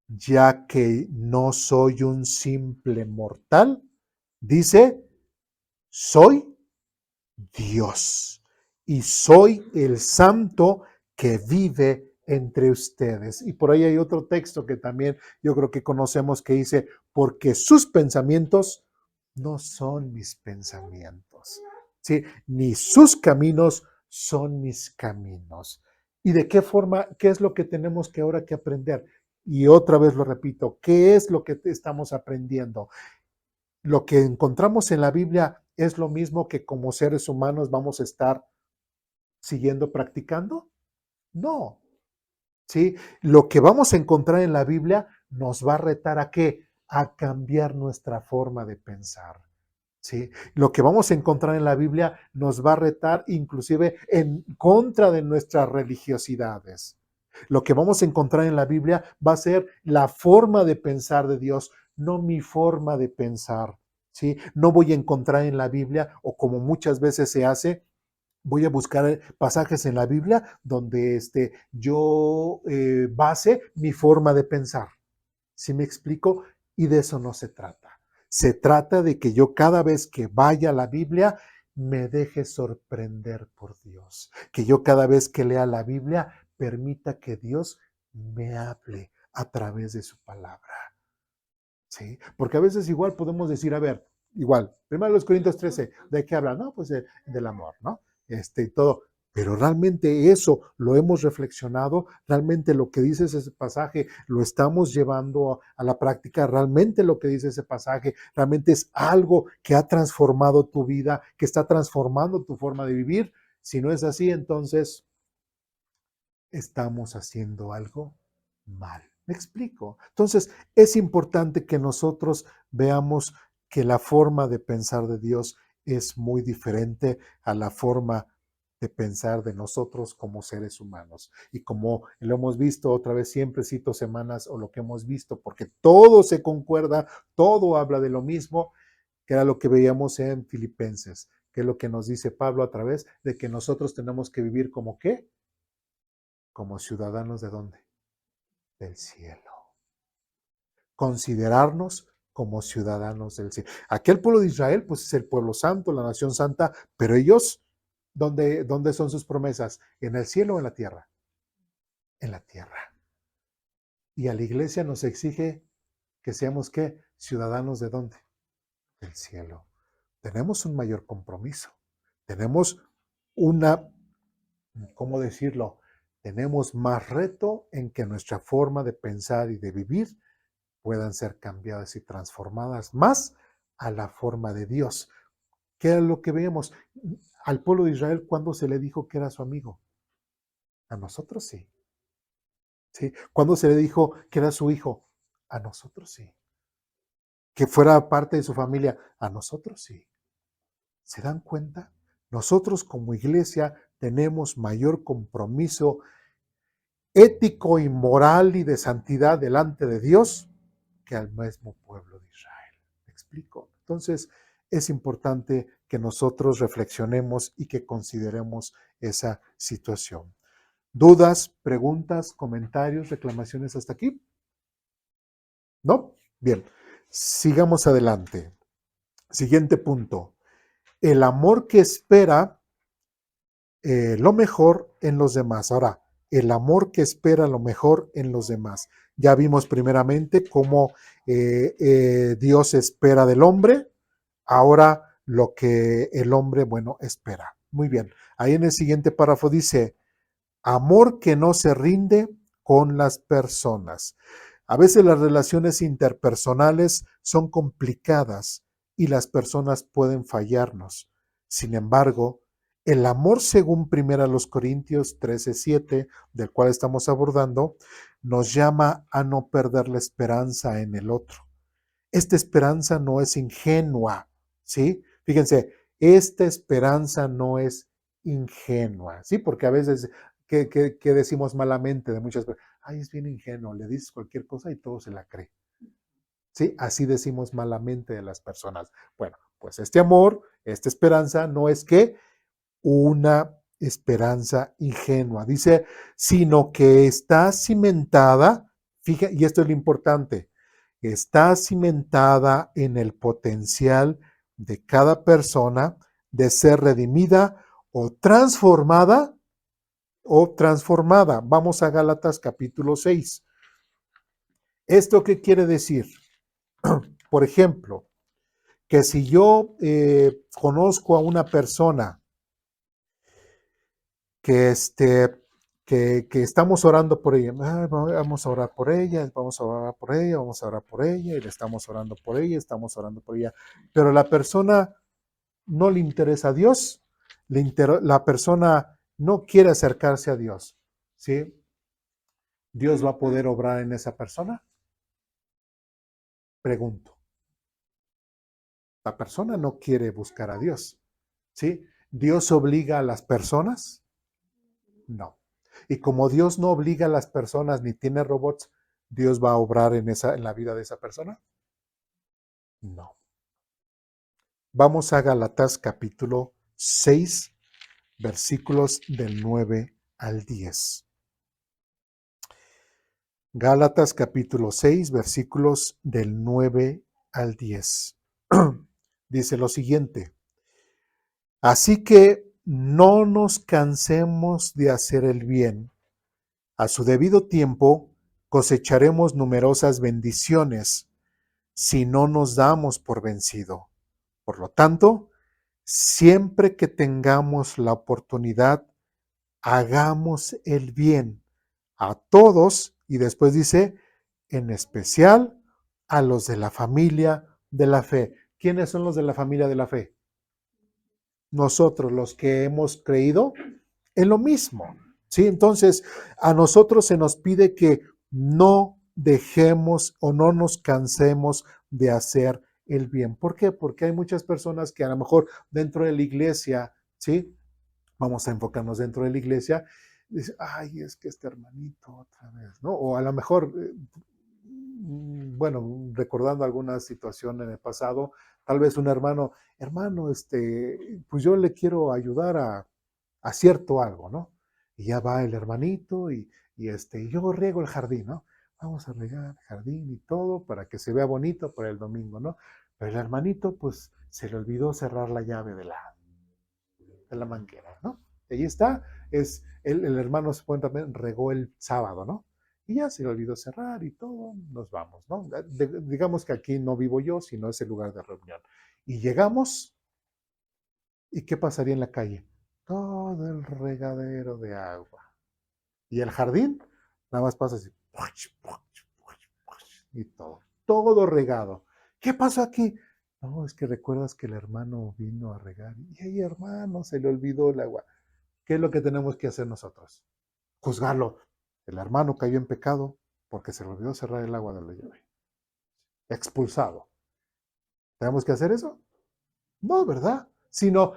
ya que no soy un simple mortal, dice, soy Dios y soy el santo que vive entre ustedes. Y por ahí hay otro texto que también yo creo que conocemos que dice, porque sus pensamientos no son mis pensamientos. ¿sí? Ni sus caminos son mis caminos. ¿Y de qué forma, qué es lo que tenemos que ahora que aprender? Y otra vez lo repito, ¿qué es lo que estamos aprendiendo? Lo que encontramos en la Biblia es lo mismo que como seres humanos vamos a estar siguiendo practicando. No, ¿sí? Lo que vamos a encontrar en la Biblia nos va a retar a qué? A cambiar nuestra forma de pensar. ¿Sí? Lo que vamos a encontrar en la Biblia nos va a retar inclusive en contra de nuestras religiosidades. Lo que vamos a encontrar en la Biblia va a ser la forma de pensar de Dios, no mi forma de pensar. ¿Sí? No voy a encontrar en la Biblia, o como muchas veces se hace, voy a buscar pasajes en la Biblia donde yo base mi forma de pensar. ¿Sí me explico? Y de eso no se trata. Se trata de que yo cada vez que vaya a la Biblia me deje sorprender por Dios. Que yo cada vez que lea la Biblia permita que Dios me hable a través de su palabra. ¿Sí? Porque a veces igual podemos decir, a ver, igual, 1 Corintios 13, ¿de qué habla? No, pues del amor, ¿no? Y todo. Pero realmente eso lo hemos reflexionado, realmente lo que dice ese pasaje lo estamos llevando a la práctica, realmente lo que dice ese pasaje, realmente es algo que ha transformado tu vida, que está transformando tu forma de vivir. Si no es así, entonces estamos haciendo algo mal. ¿Me explico? Entonces, es importante que nosotros veamos que la forma de pensar de Dios es muy diferente a la forma de pensar de nosotros como seres humanos. Y como lo hemos visto otra vez, siempre cito semanas o lo que hemos visto, porque todo se concuerda, todo habla de lo mismo, que era lo que veíamos en Filipenses, que es lo que nos dice Pablo a través de que nosotros tenemos que vivir como qué, como ciudadanos de dónde, del cielo. Considerarnos como ciudadanos del cielo. Aquel pueblo de Israel, pues es el pueblo santo, la nación santa, pero ellos, ¿dónde son sus promesas? ¿En el cielo o en la tierra? En la tierra. Y a la iglesia nos exige que seamos, ¿qué? Ciudadanos de dónde? Del cielo. Tenemos un mayor compromiso. Tenemos una, ¿cómo decirlo? Tenemos más reto en que nuestra forma de pensar y de vivir puedan ser cambiadas y transformadas más a la forma de Dios. ¿Qué es lo que vemos? Al pueblo de Israel, ¿cuándo se le dijo que era su amigo? A nosotros sí. ¿Sí? ¿Cuándo se le dijo que era su hijo? A nosotros sí. Que fuera parte de su familia. A nosotros sí. ¿Se dan cuenta? Nosotros como iglesia tenemos mayor compromiso ético y moral y de santidad delante de Dios que al mismo pueblo de Israel. ¿Me explico? Entonces, es importante que nosotros reflexionemos y que consideremos esa situación. ¿Dudas, preguntas, comentarios, reclamaciones hasta aquí? ¿No? Bien, sigamos adelante. Siguiente punto. El amor que espera lo mejor en los demás. Ahora, el amor que espera lo mejor en los demás. Ya vimos primeramente cómo Dios espera del hombre, ahora lo que el hombre, bueno, espera. Muy bien. Ahí en el siguiente párrafo dice, amor que no se rinde con las personas. A veces las relaciones interpersonales son complicadas y las personas pueden fallarnos. Sin embargo, el amor según 1 Corintios 13:7, del cual estamos abordando, nos llama a no perder la esperanza en el otro. Esta esperanza no es ingenua, ¿sí? Fíjense, esta esperanza no es ingenua, ¿sí? Porque a veces que decimos malamente de muchas personas, ay, es bien ingenuo, le dices cualquier cosa y todo se la cree, ¿sí? Así decimos malamente de las personas. Bueno, pues este amor, esta esperanza no es que una esperanza ingenua, dice, sino que está cimentada, fíjate, y esto es lo importante, está cimentada en el potencial de cada persona de ser redimida o transformada o transformada. Vamos a Gálatas capítulo 6. ¿Esto qué quiere decir? Por ejemplo, que si yo conozco a una persona que, que estamos orando por ella, vamos a orar por ella, vamos a orar por ella, vamos a orar por ella, y le estamos orando por ella, estamos orando por ella, pero la persona no le interesa a Dios, la persona no quiere acercarse a Dios, ¿sí? ¿Dios va a poder obrar en esa persona? Pregunto. La persona no quiere buscar a Dios, ¿sí? ¿Dios obliga a las personas? No. Y como Dios no obliga a las personas ni tiene robots, ¿Dios va a obrar en la vida de esa persona? No. Vamos a Gálatas capítulo 6, versículos del 9 al 10. Gálatas capítulo 6, versículos del 9 al 10. Dice lo siguiente: así que no nos cansemos de hacer el bien. A su debido tiempo cosecharemos numerosas bendiciones si no nos damos por vencido. Por lo tanto, siempre que tengamos la oportunidad, hagamos el bien a todos, y después dice, en especial a los de la familia de la fe. ¿Quiénes son los de la familia de la fe? Nosotros, los que hemos creído en lo mismo, ¿sí? Entonces, a nosotros se nos pide que no dejemos o no nos cansemos de hacer el bien. ¿Por qué? Porque hay muchas personas que a lo mejor dentro de la iglesia, ¿sí? Vamos a enfocarnos dentro de la iglesia, dice, ay, es que este hermanito otra vez, ¿no? O a lo mejor, bueno, recordando alguna situación en el pasado, tal vez un hermano, pues yo le quiero ayudar a cierto algo, ¿no? Y ya va el hermanito y yo riego el jardín, ¿no? Vamos a regar el jardín y todo para que se vea bonito para el domingo, ¿no? Pero el hermanito, pues, se le olvidó cerrar la llave de la manguera, ¿no? Y ahí está, el hermano se pone también, regó el sábado, ¿no? Y ya se le olvidó cerrar y todo, nos vamos, ¿no? Digamos que aquí no vivo yo, sino es el lugar de reunión. Y llegamos, ¿y qué pasaría en la calle? Todo el regadero de agua. Y el jardín, nada más pasa así, y todo regado. ¿Qué pasó aquí? No, es que recuerdas que el hermano vino a regar. Y ahí, hermano, se le olvidó el agua. ¿Qué es lo que tenemos que hacer nosotros? Juzgarlo. El hermano cayó en pecado porque se le olvidó cerrar el agua de la llave. Expulsado. ¿Tenemos que hacer eso? No, ¿verdad? Sino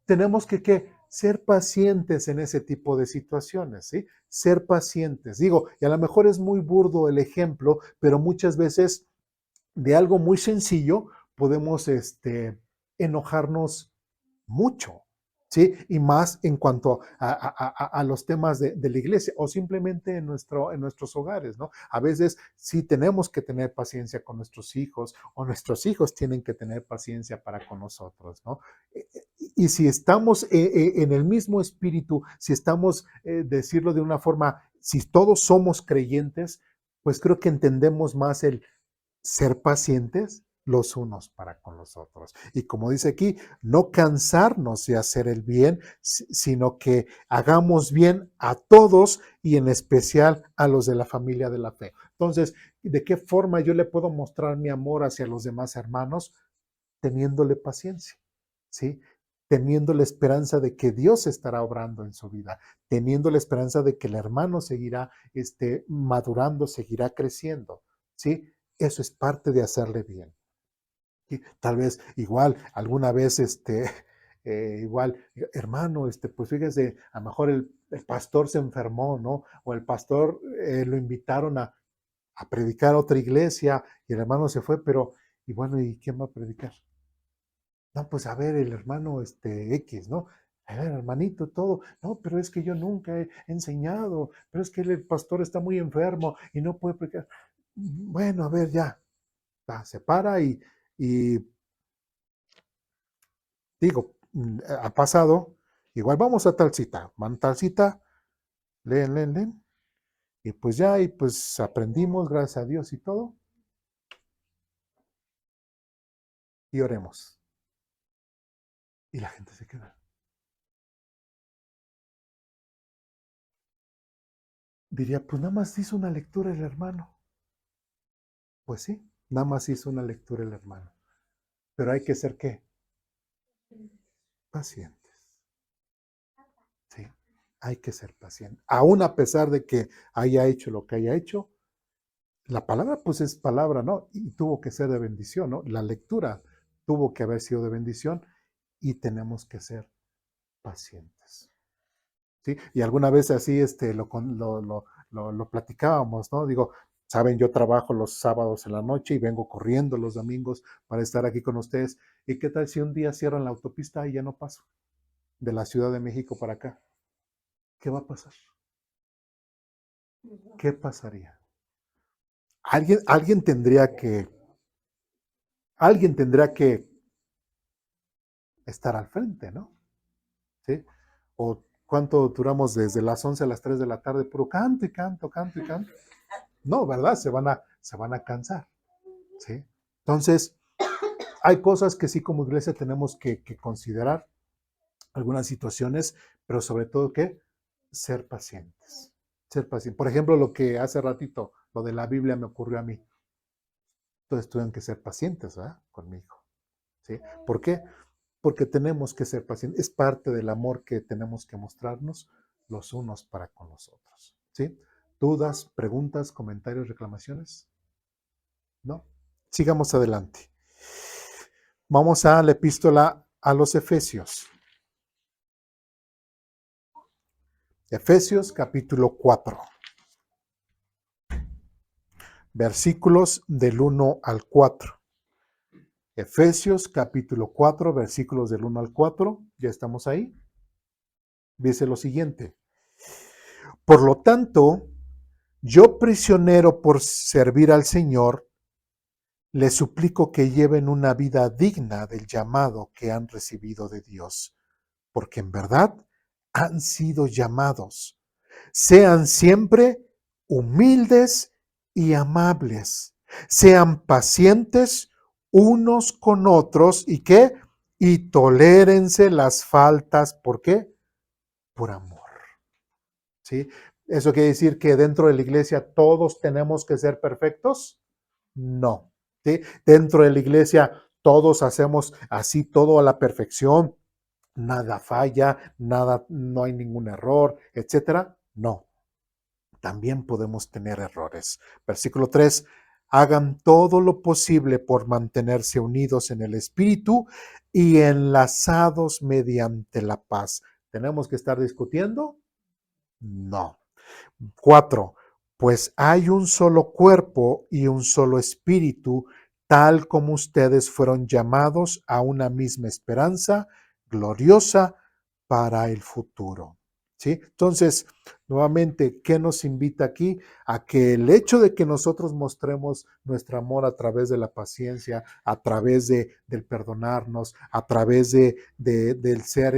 tenemos que, ¿qué? Ser pacientes en ese tipo de situaciones, ¿sí? Ser pacientes. Digo, y a lo mejor es muy burdo el ejemplo, pero muchas veces de algo muy sencillo podemos enojarnos mucho, ¿sí? Y más en cuanto a los temas de la iglesia o simplemente en nuestros hogares, ¿no? A veces sí tenemos que tener paciencia con nuestros hijos o nuestros hijos tienen que tener paciencia para con nosotros, ¿no? Y si estamos en el mismo espíritu, si estamos, decirlo de una forma, si todos somos creyentes, pues creo que entendemos más el ser pacientes los unos para con los otros. Y como dice aquí, no cansarnos de hacer el bien, sino que hagamos bien a todos y en especial a los de la familia de la fe. Entonces, ¿de qué forma yo le puedo mostrar mi amor hacia los demás hermanos? Teniéndole paciencia, ¿sí? Teniendo la esperanza de que Dios estará obrando en su vida, teniendo la esperanza de que el hermano seguirá madurando, seguirá creciendo, ¿sí? Eso es parte de hacerle bien. Y tal vez igual, alguna vez, igual, hermano, pues fíjese, a lo mejor el pastor se enfermó, ¿no? O el pastor lo invitaron a predicar a otra iglesia y el hermano se fue, pero, y bueno, ¿y quién va a predicar? No, pues a ver, el hermano X, ¿no? A ver, hermanito, todo. No, pero es que yo nunca he enseñado, pero es que el pastor está muy enfermo y no puede predicar. Bueno, a ver, ya. Se para y digo, ha pasado, igual vamos a tal cita, van a tal cita, leen, y pues ya, y pues aprendimos, gracias a Dios y todo. y oremos. Y la gente se queda. Diría, pues nada más hizo una lectura el hermano. Pues sí, nada más hizo una lectura el hermano. Pero hay que ser ¿qué? Pacientes. Sí, hay que ser paciente. Aún a pesar de que haya hecho lo que haya hecho, la palabra pues es palabra, ¿no? Y tuvo que ser de bendición, ¿no? La lectura tuvo que haber sido de bendición y tenemos que ser pacientes. ¿Sí? Y alguna vez así lo platicábamos, ¿no? Digo, saben, yo trabajo los sábados en la noche y vengo corriendo los domingos para estar aquí con ustedes. ¿Y qué tal si un día cierran la autopista y ya no paso de la Ciudad de México para acá? ¿Qué va a pasar? ¿Qué pasaría? Alguien alguien tendría que estar al frente, ¿no? ¿Sí? O cuánto duramos desde las 11 a las 3 de la tarde, puro canto y canto, canto y canto. No, ¿verdad? Se van a cansar, ¿sí? Entonces, hay cosas que sí como iglesia tenemos que considerar, algunas situaciones, pero sobre todo que ser pacientes. Ser pacientes. Por ejemplo, lo que hace ratito, lo de la Biblia me ocurrió a mí. Entonces tuvieron que ser pacientes, ¿verdad? Conmigo. ¿Sí? ¿Por qué? Porque tenemos que ser pacientes. Es parte del amor que tenemos que mostrarnos los unos para con los otros. ¿Sí? ¿Dudas, preguntas, comentarios, reclamaciones? ¿No? Sigamos adelante. Vamos a la epístola a los Efesios. Efesios capítulo 4. Versículos del 1 al 4. Efesios capítulo 4, versículos del 1 al 4. ¿Ya estamos ahí? Dice lo siguiente. Por lo tanto, yo prisionero por servir al Señor, les suplico que lleven una vida digna del llamado que han recibido de Dios, porque en verdad han sido llamados. Sean siempre humildes y amables. Sean pacientes unos con otros y qué? Y tolérense las faltas. ¿Por qué? Por amor. ¿Sí? ¿Eso quiere decir que dentro de la iglesia todos tenemos que ser perfectos? No. ¿Sí? Dentro de la iglesia todos hacemos así todo a la perfección, nada falla, nada, no hay ningún error, etcétera. No. También podemos tener errores. Versículo 3. Hagan todo lo posible por mantenerse unidos en el espíritu y enlazados mediante la paz. ¿Tenemos que estar discutiendo? No. 4. Pues hay un solo cuerpo y un solo espíritu, tal como ustedes fueron llamados a una misma esperanza gloriosa para el futuro. ¿Sí? Entonces, nuevamente, ¿qué nos invita aquí? A que el hecho de que nosotros mostremos nuestro amor a través de la paciencia, a través del perdonarnos, a través del ser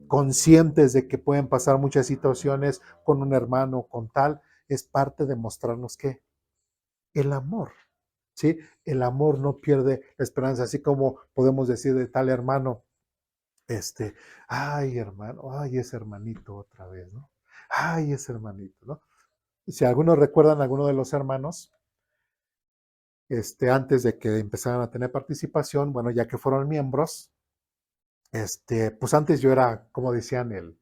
conscientes de que pueden pasar muchas situaciones con un hermano, con tal, es parte de mostrarnos que el amor, ¿sí? El amor no pierde la esperanza, así como podemos decir de tal hermano, ay hermano, ay ese hermanito otra vez, ¿no? Ay ese hermanito, ¿no? Si algunos recuerdan a alguno de los hermanos, antes de que empezaran a tener participación, bueno, ya que fueron miembros, pues antes yo era, como decían, el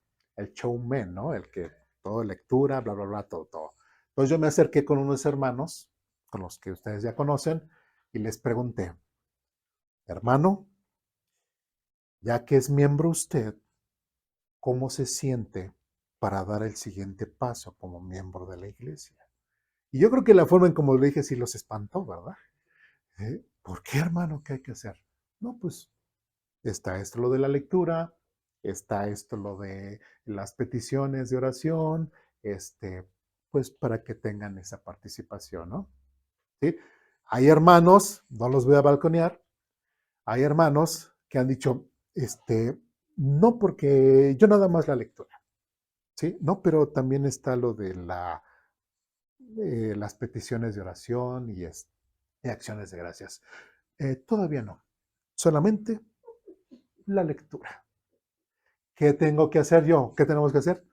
showman, ¿no? El que todo lectura, bla, bla, bla, todo, todo. Entonces yo me acerqué con unos hermanos, con los que ustedes ya conocen, y les pregunté, hermano, ya que es miembro usted, ¿cómo se siente para dar el siguiente paso como miembro de la iglesia? Y yo creo que la forma en como le dije sí los espantó, ¿verdad? ¿Por qué, hermano? ¿Qué hay que hacer? No, pues está esto lo de la lectura, está esto lo de las peticiones de oración, pues para que tengan esa participación, ¿no? ¿Sí? Hay hermanos, no los voy a balconear, hay hermanos que han dicho, no porque yo nada más la lectura, ¿sí? No, pero también está lo de las peticiones de oración y acciones de gracias. Todavía no. Solamente la lectura. ¿Qué tengo que hacer yo? ¿Qué tenemos que hacer?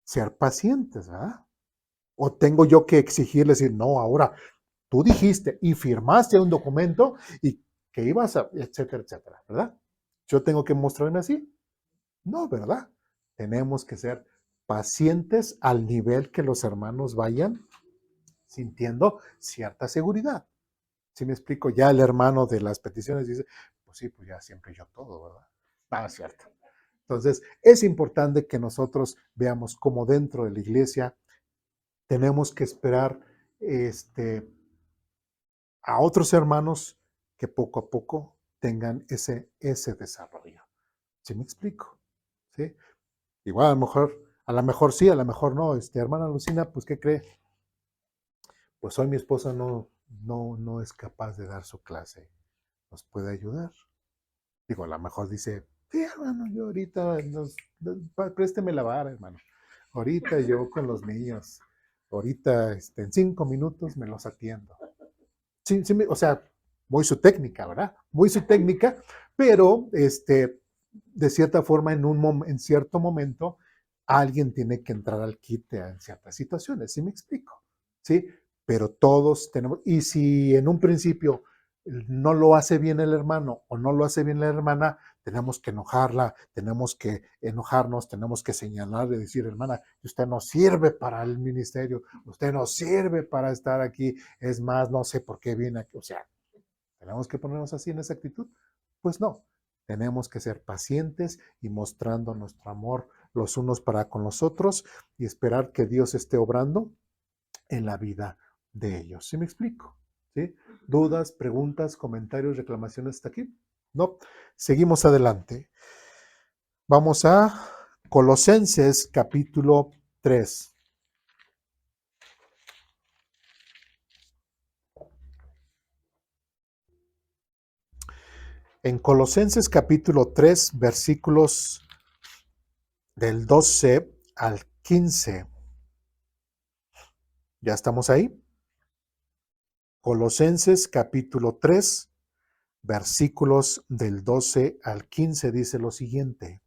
Ser pacientes, ¿verdad? ¿O tengo yo que exigirle, decir, no, ahora tú dijiste y firmaste un documento y que ibas a, etcétera, etcétera, ¿verdad? ¿Yo tengo que mostrarme así? No, ¿verdad? Tenemos que ser pacientes al nivel que los hermanos vayan sintiendo cierta seguridad. Si me explico, ya el hermano de las peticiones dice, pues sí, pues ya siempre yo todo, ¿verdad? Ah, es cierto. Entonces, es importante que nosotros veamos cómo dentro de la iglesia tenemos que esperar a otros hermanos que poco a poco tengan ese desarrollo. ¿Sí me explico? ¿Sí? Igual a lo mejor sí, a lo mejor no. Hermana Lucina, pues, ¿qué cree? Pues hoy mi esposa no es capaz de dar su clase. ¿Nos puede ayudar? Digo, a lo mejor dice, sí, hermano, yo ahorita, présteme la vara, hermano. Ahorita yo con los niños, ahorita en 5 minutos me los atiendo. Sí, sí, o sea, muy su técnica, ¿verdad? Muy su técnica, pero de cierta forma, en cierto momento, alguien tiene que entrar al quite en ciertas situaciones, ¿sí me explico? ¿Sí? Pero todos tenemos, y si en un principio no lo hace bien el hermano o no lo hace bien la hermana, tenemos que enojarla, tenemos que enojarnos, tenemos que señalar y decir, hermana, usted no sirve para el ministerio, usted no sirve para estar aquí, es más, no sé por qué viene aquí, o sea, ¿tenemos que ponernos así en esa actitud? Pues no, tenemos que ser pacientes y mostrando nuestro amor los unos para con los otros y esperar que Dios esté obrando en la vida de ellos. ¿Sí me explico? ¿Sí? ¿Dudas, preguntas, comentarios, reclamaciones hasta aquí? No. Seguimos adelante. Vamos a Colosenses capítulo 3. En Colosenses capítulo 3, versículos del 12 al 15. ¿Ya estamos ahí? Colosenses capítulo 3, versículos del 12 al 15 dice lo siguiente.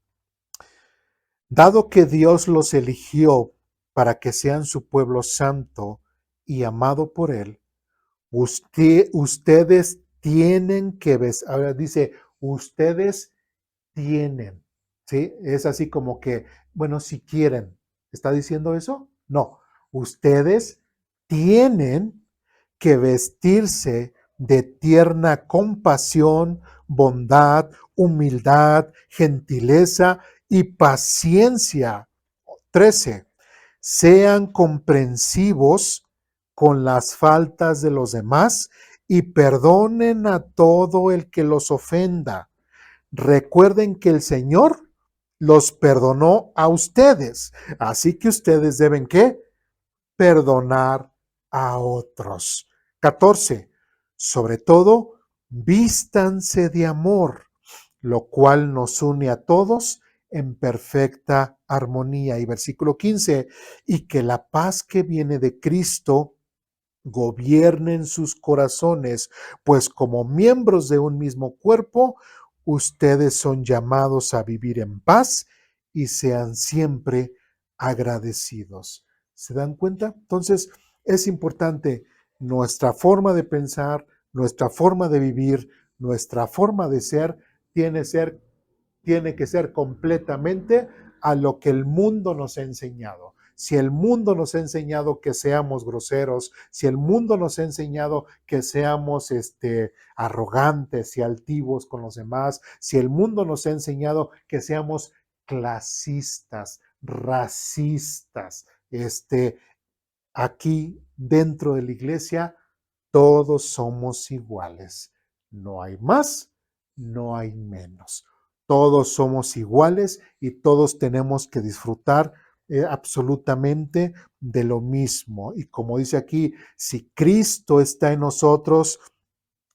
Dado que Dios los eligió para que sean su pueblo santo y amado por Él, ustedes tienen que ver, ahora dice, ustedes tienen, ¿sí? Es así como que, bueno, si quieren, ¿está diciendo eso? No, ustedes tienen que vestirse de tierna compasión, bondad, humildad, gentileza y paciencia. 13. Sean comprensivos con las faltas de los demás y perdonen a todo el que los ofenda. Recuerden que el Señor los perdonó a ustedes, así que ustedes deben ¿qué? Perdonar a otros. 14. Sobre todo, vístanse de amor, lo cual nos une a todos en perfecta armonía. Y versículo 15, y que la paz que viene de Cristo gobierne en sus corazones, pues como miembros de un mismo cuerpo, ustedes son llamados a vivir en paz y sean siempre agradecidos. ¿Se dan cuenta? Entonces, es importante nuestra forma de pensar, nuestra forma de vivir, nuestra forma de ser, tiene que ser completamente a lo que el mundo nos ha enseñado. Si el mundo nos ha enseñado que seamos groseros, si el mundo nos ha enseñado que seamos arrogantes y altivos con los demás, si el mundo nos ha enseñado que seamos clasistas, racistas, aquí dentro de la iglesia todos somos iguales. No hay más, no hay menos. Todos somos iguales y todos tenemos que disfrutar absolutamente de lo mismo. Y como dice aquí, si Cristo está en nosotros,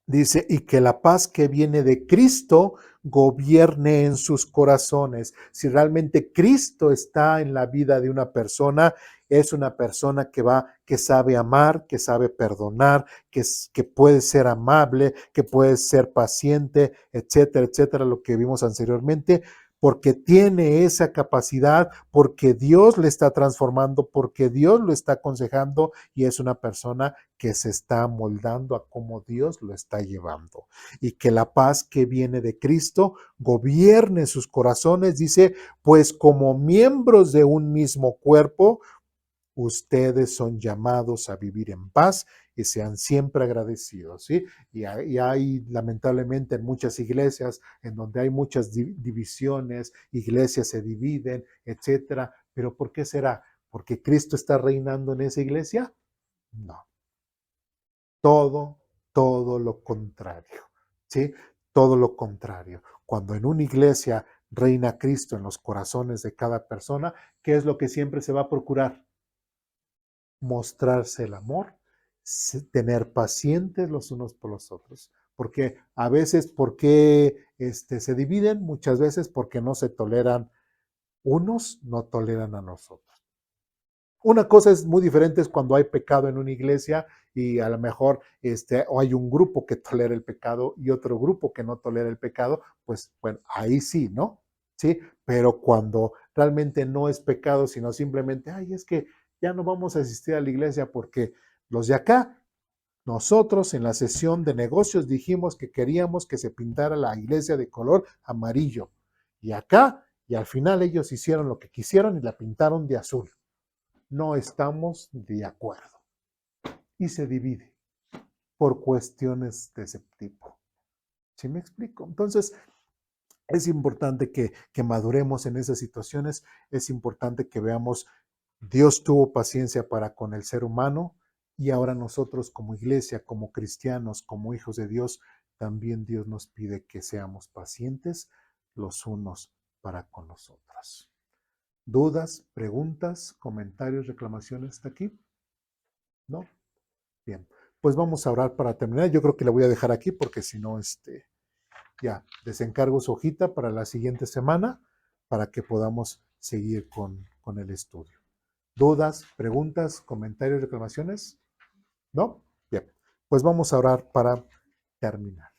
dice, y que la paz que viene de Cristo gobierne en sus corazones. Si realmente Cristo está en la vida de una persona, es una persona que sabe amar, que sabe perdonar, que puede ser amable, que puede ser paciente, etcétera, etcétera, lo que vimos anteriormente, porque tiene esa capacidad, porque Dios le está transformando, porque Dios lo está aconsejando y es una persona que se está moldando a cómo Dios lo está llevando. Y que la paz que viene de Cristo gobierne sus corazones, dice, pues como miembros de un mismo cuerpo, ustedes son llamados a vivir en paz y sean siempre agradecidos, ¿sí? Y hay lamentablemente en muchas iglesias en donde hay muchas divisiones, iglesias se dividen, etcétera. ¿Pero por qué será? ¿Porque Cristo está reinando en esa iglesia? No. Todo, todo lo contrario, ¿sí? Todo lo contrario. Cuando en una iglesia reina Cristo en los corazones de cada persona, ¿qué es lo que siempre se va a procurar? Mostrarse el amor, tener pacientes los unos por los otros. Porque a veces, ¿por qué se dividen? Muchas veces porque no se toleran, unos no toleran a nosotros. Una cosa es muy diferente es cuando hay pecado en una iglesia y a lo mejor o hay un grupo que tolera el pecado y otro grupo que no tolera el pecado, pues bueno, ahí sí, ¿no? Sí, pero cuando realmente no es pecado, sino simplemente, ay, es que ya no vamos a asistir a la iglesia porque los de acá, nosotros en la sesión de negocios dijimos que queríamos que se pintara la iglesia de color amarillo. Y acá, y al final ellos hicieron lo que quisieron y la pintaron de azul. No estamos de acuerdo y se divide por cuestiones de ese tipo. ¿Sí me explico? Entonces, es importante que maduremos en esas situaciones, es importante que veamos, Dios tuvo paciencia para con el ser humano y ahora nosotros como iglesia, como cristianos, como hijos de Dios, también Dios nos pide que seamos pacientes los unos para con los otros. ¿Dudas, preguntas, comentarios, reclamaciones hasta aquí? ¿No? Bien, pues vamos a orar para terminar. Yo creo que la voy a dejar aquí porque si no, ya desencargo su hojita para la siguiente semana para que podamos seguir con el estudio. ¿Dudas, preguntas, comentarios, reclamaciones? ¿No? Bien, pues vamos a orar para terminar.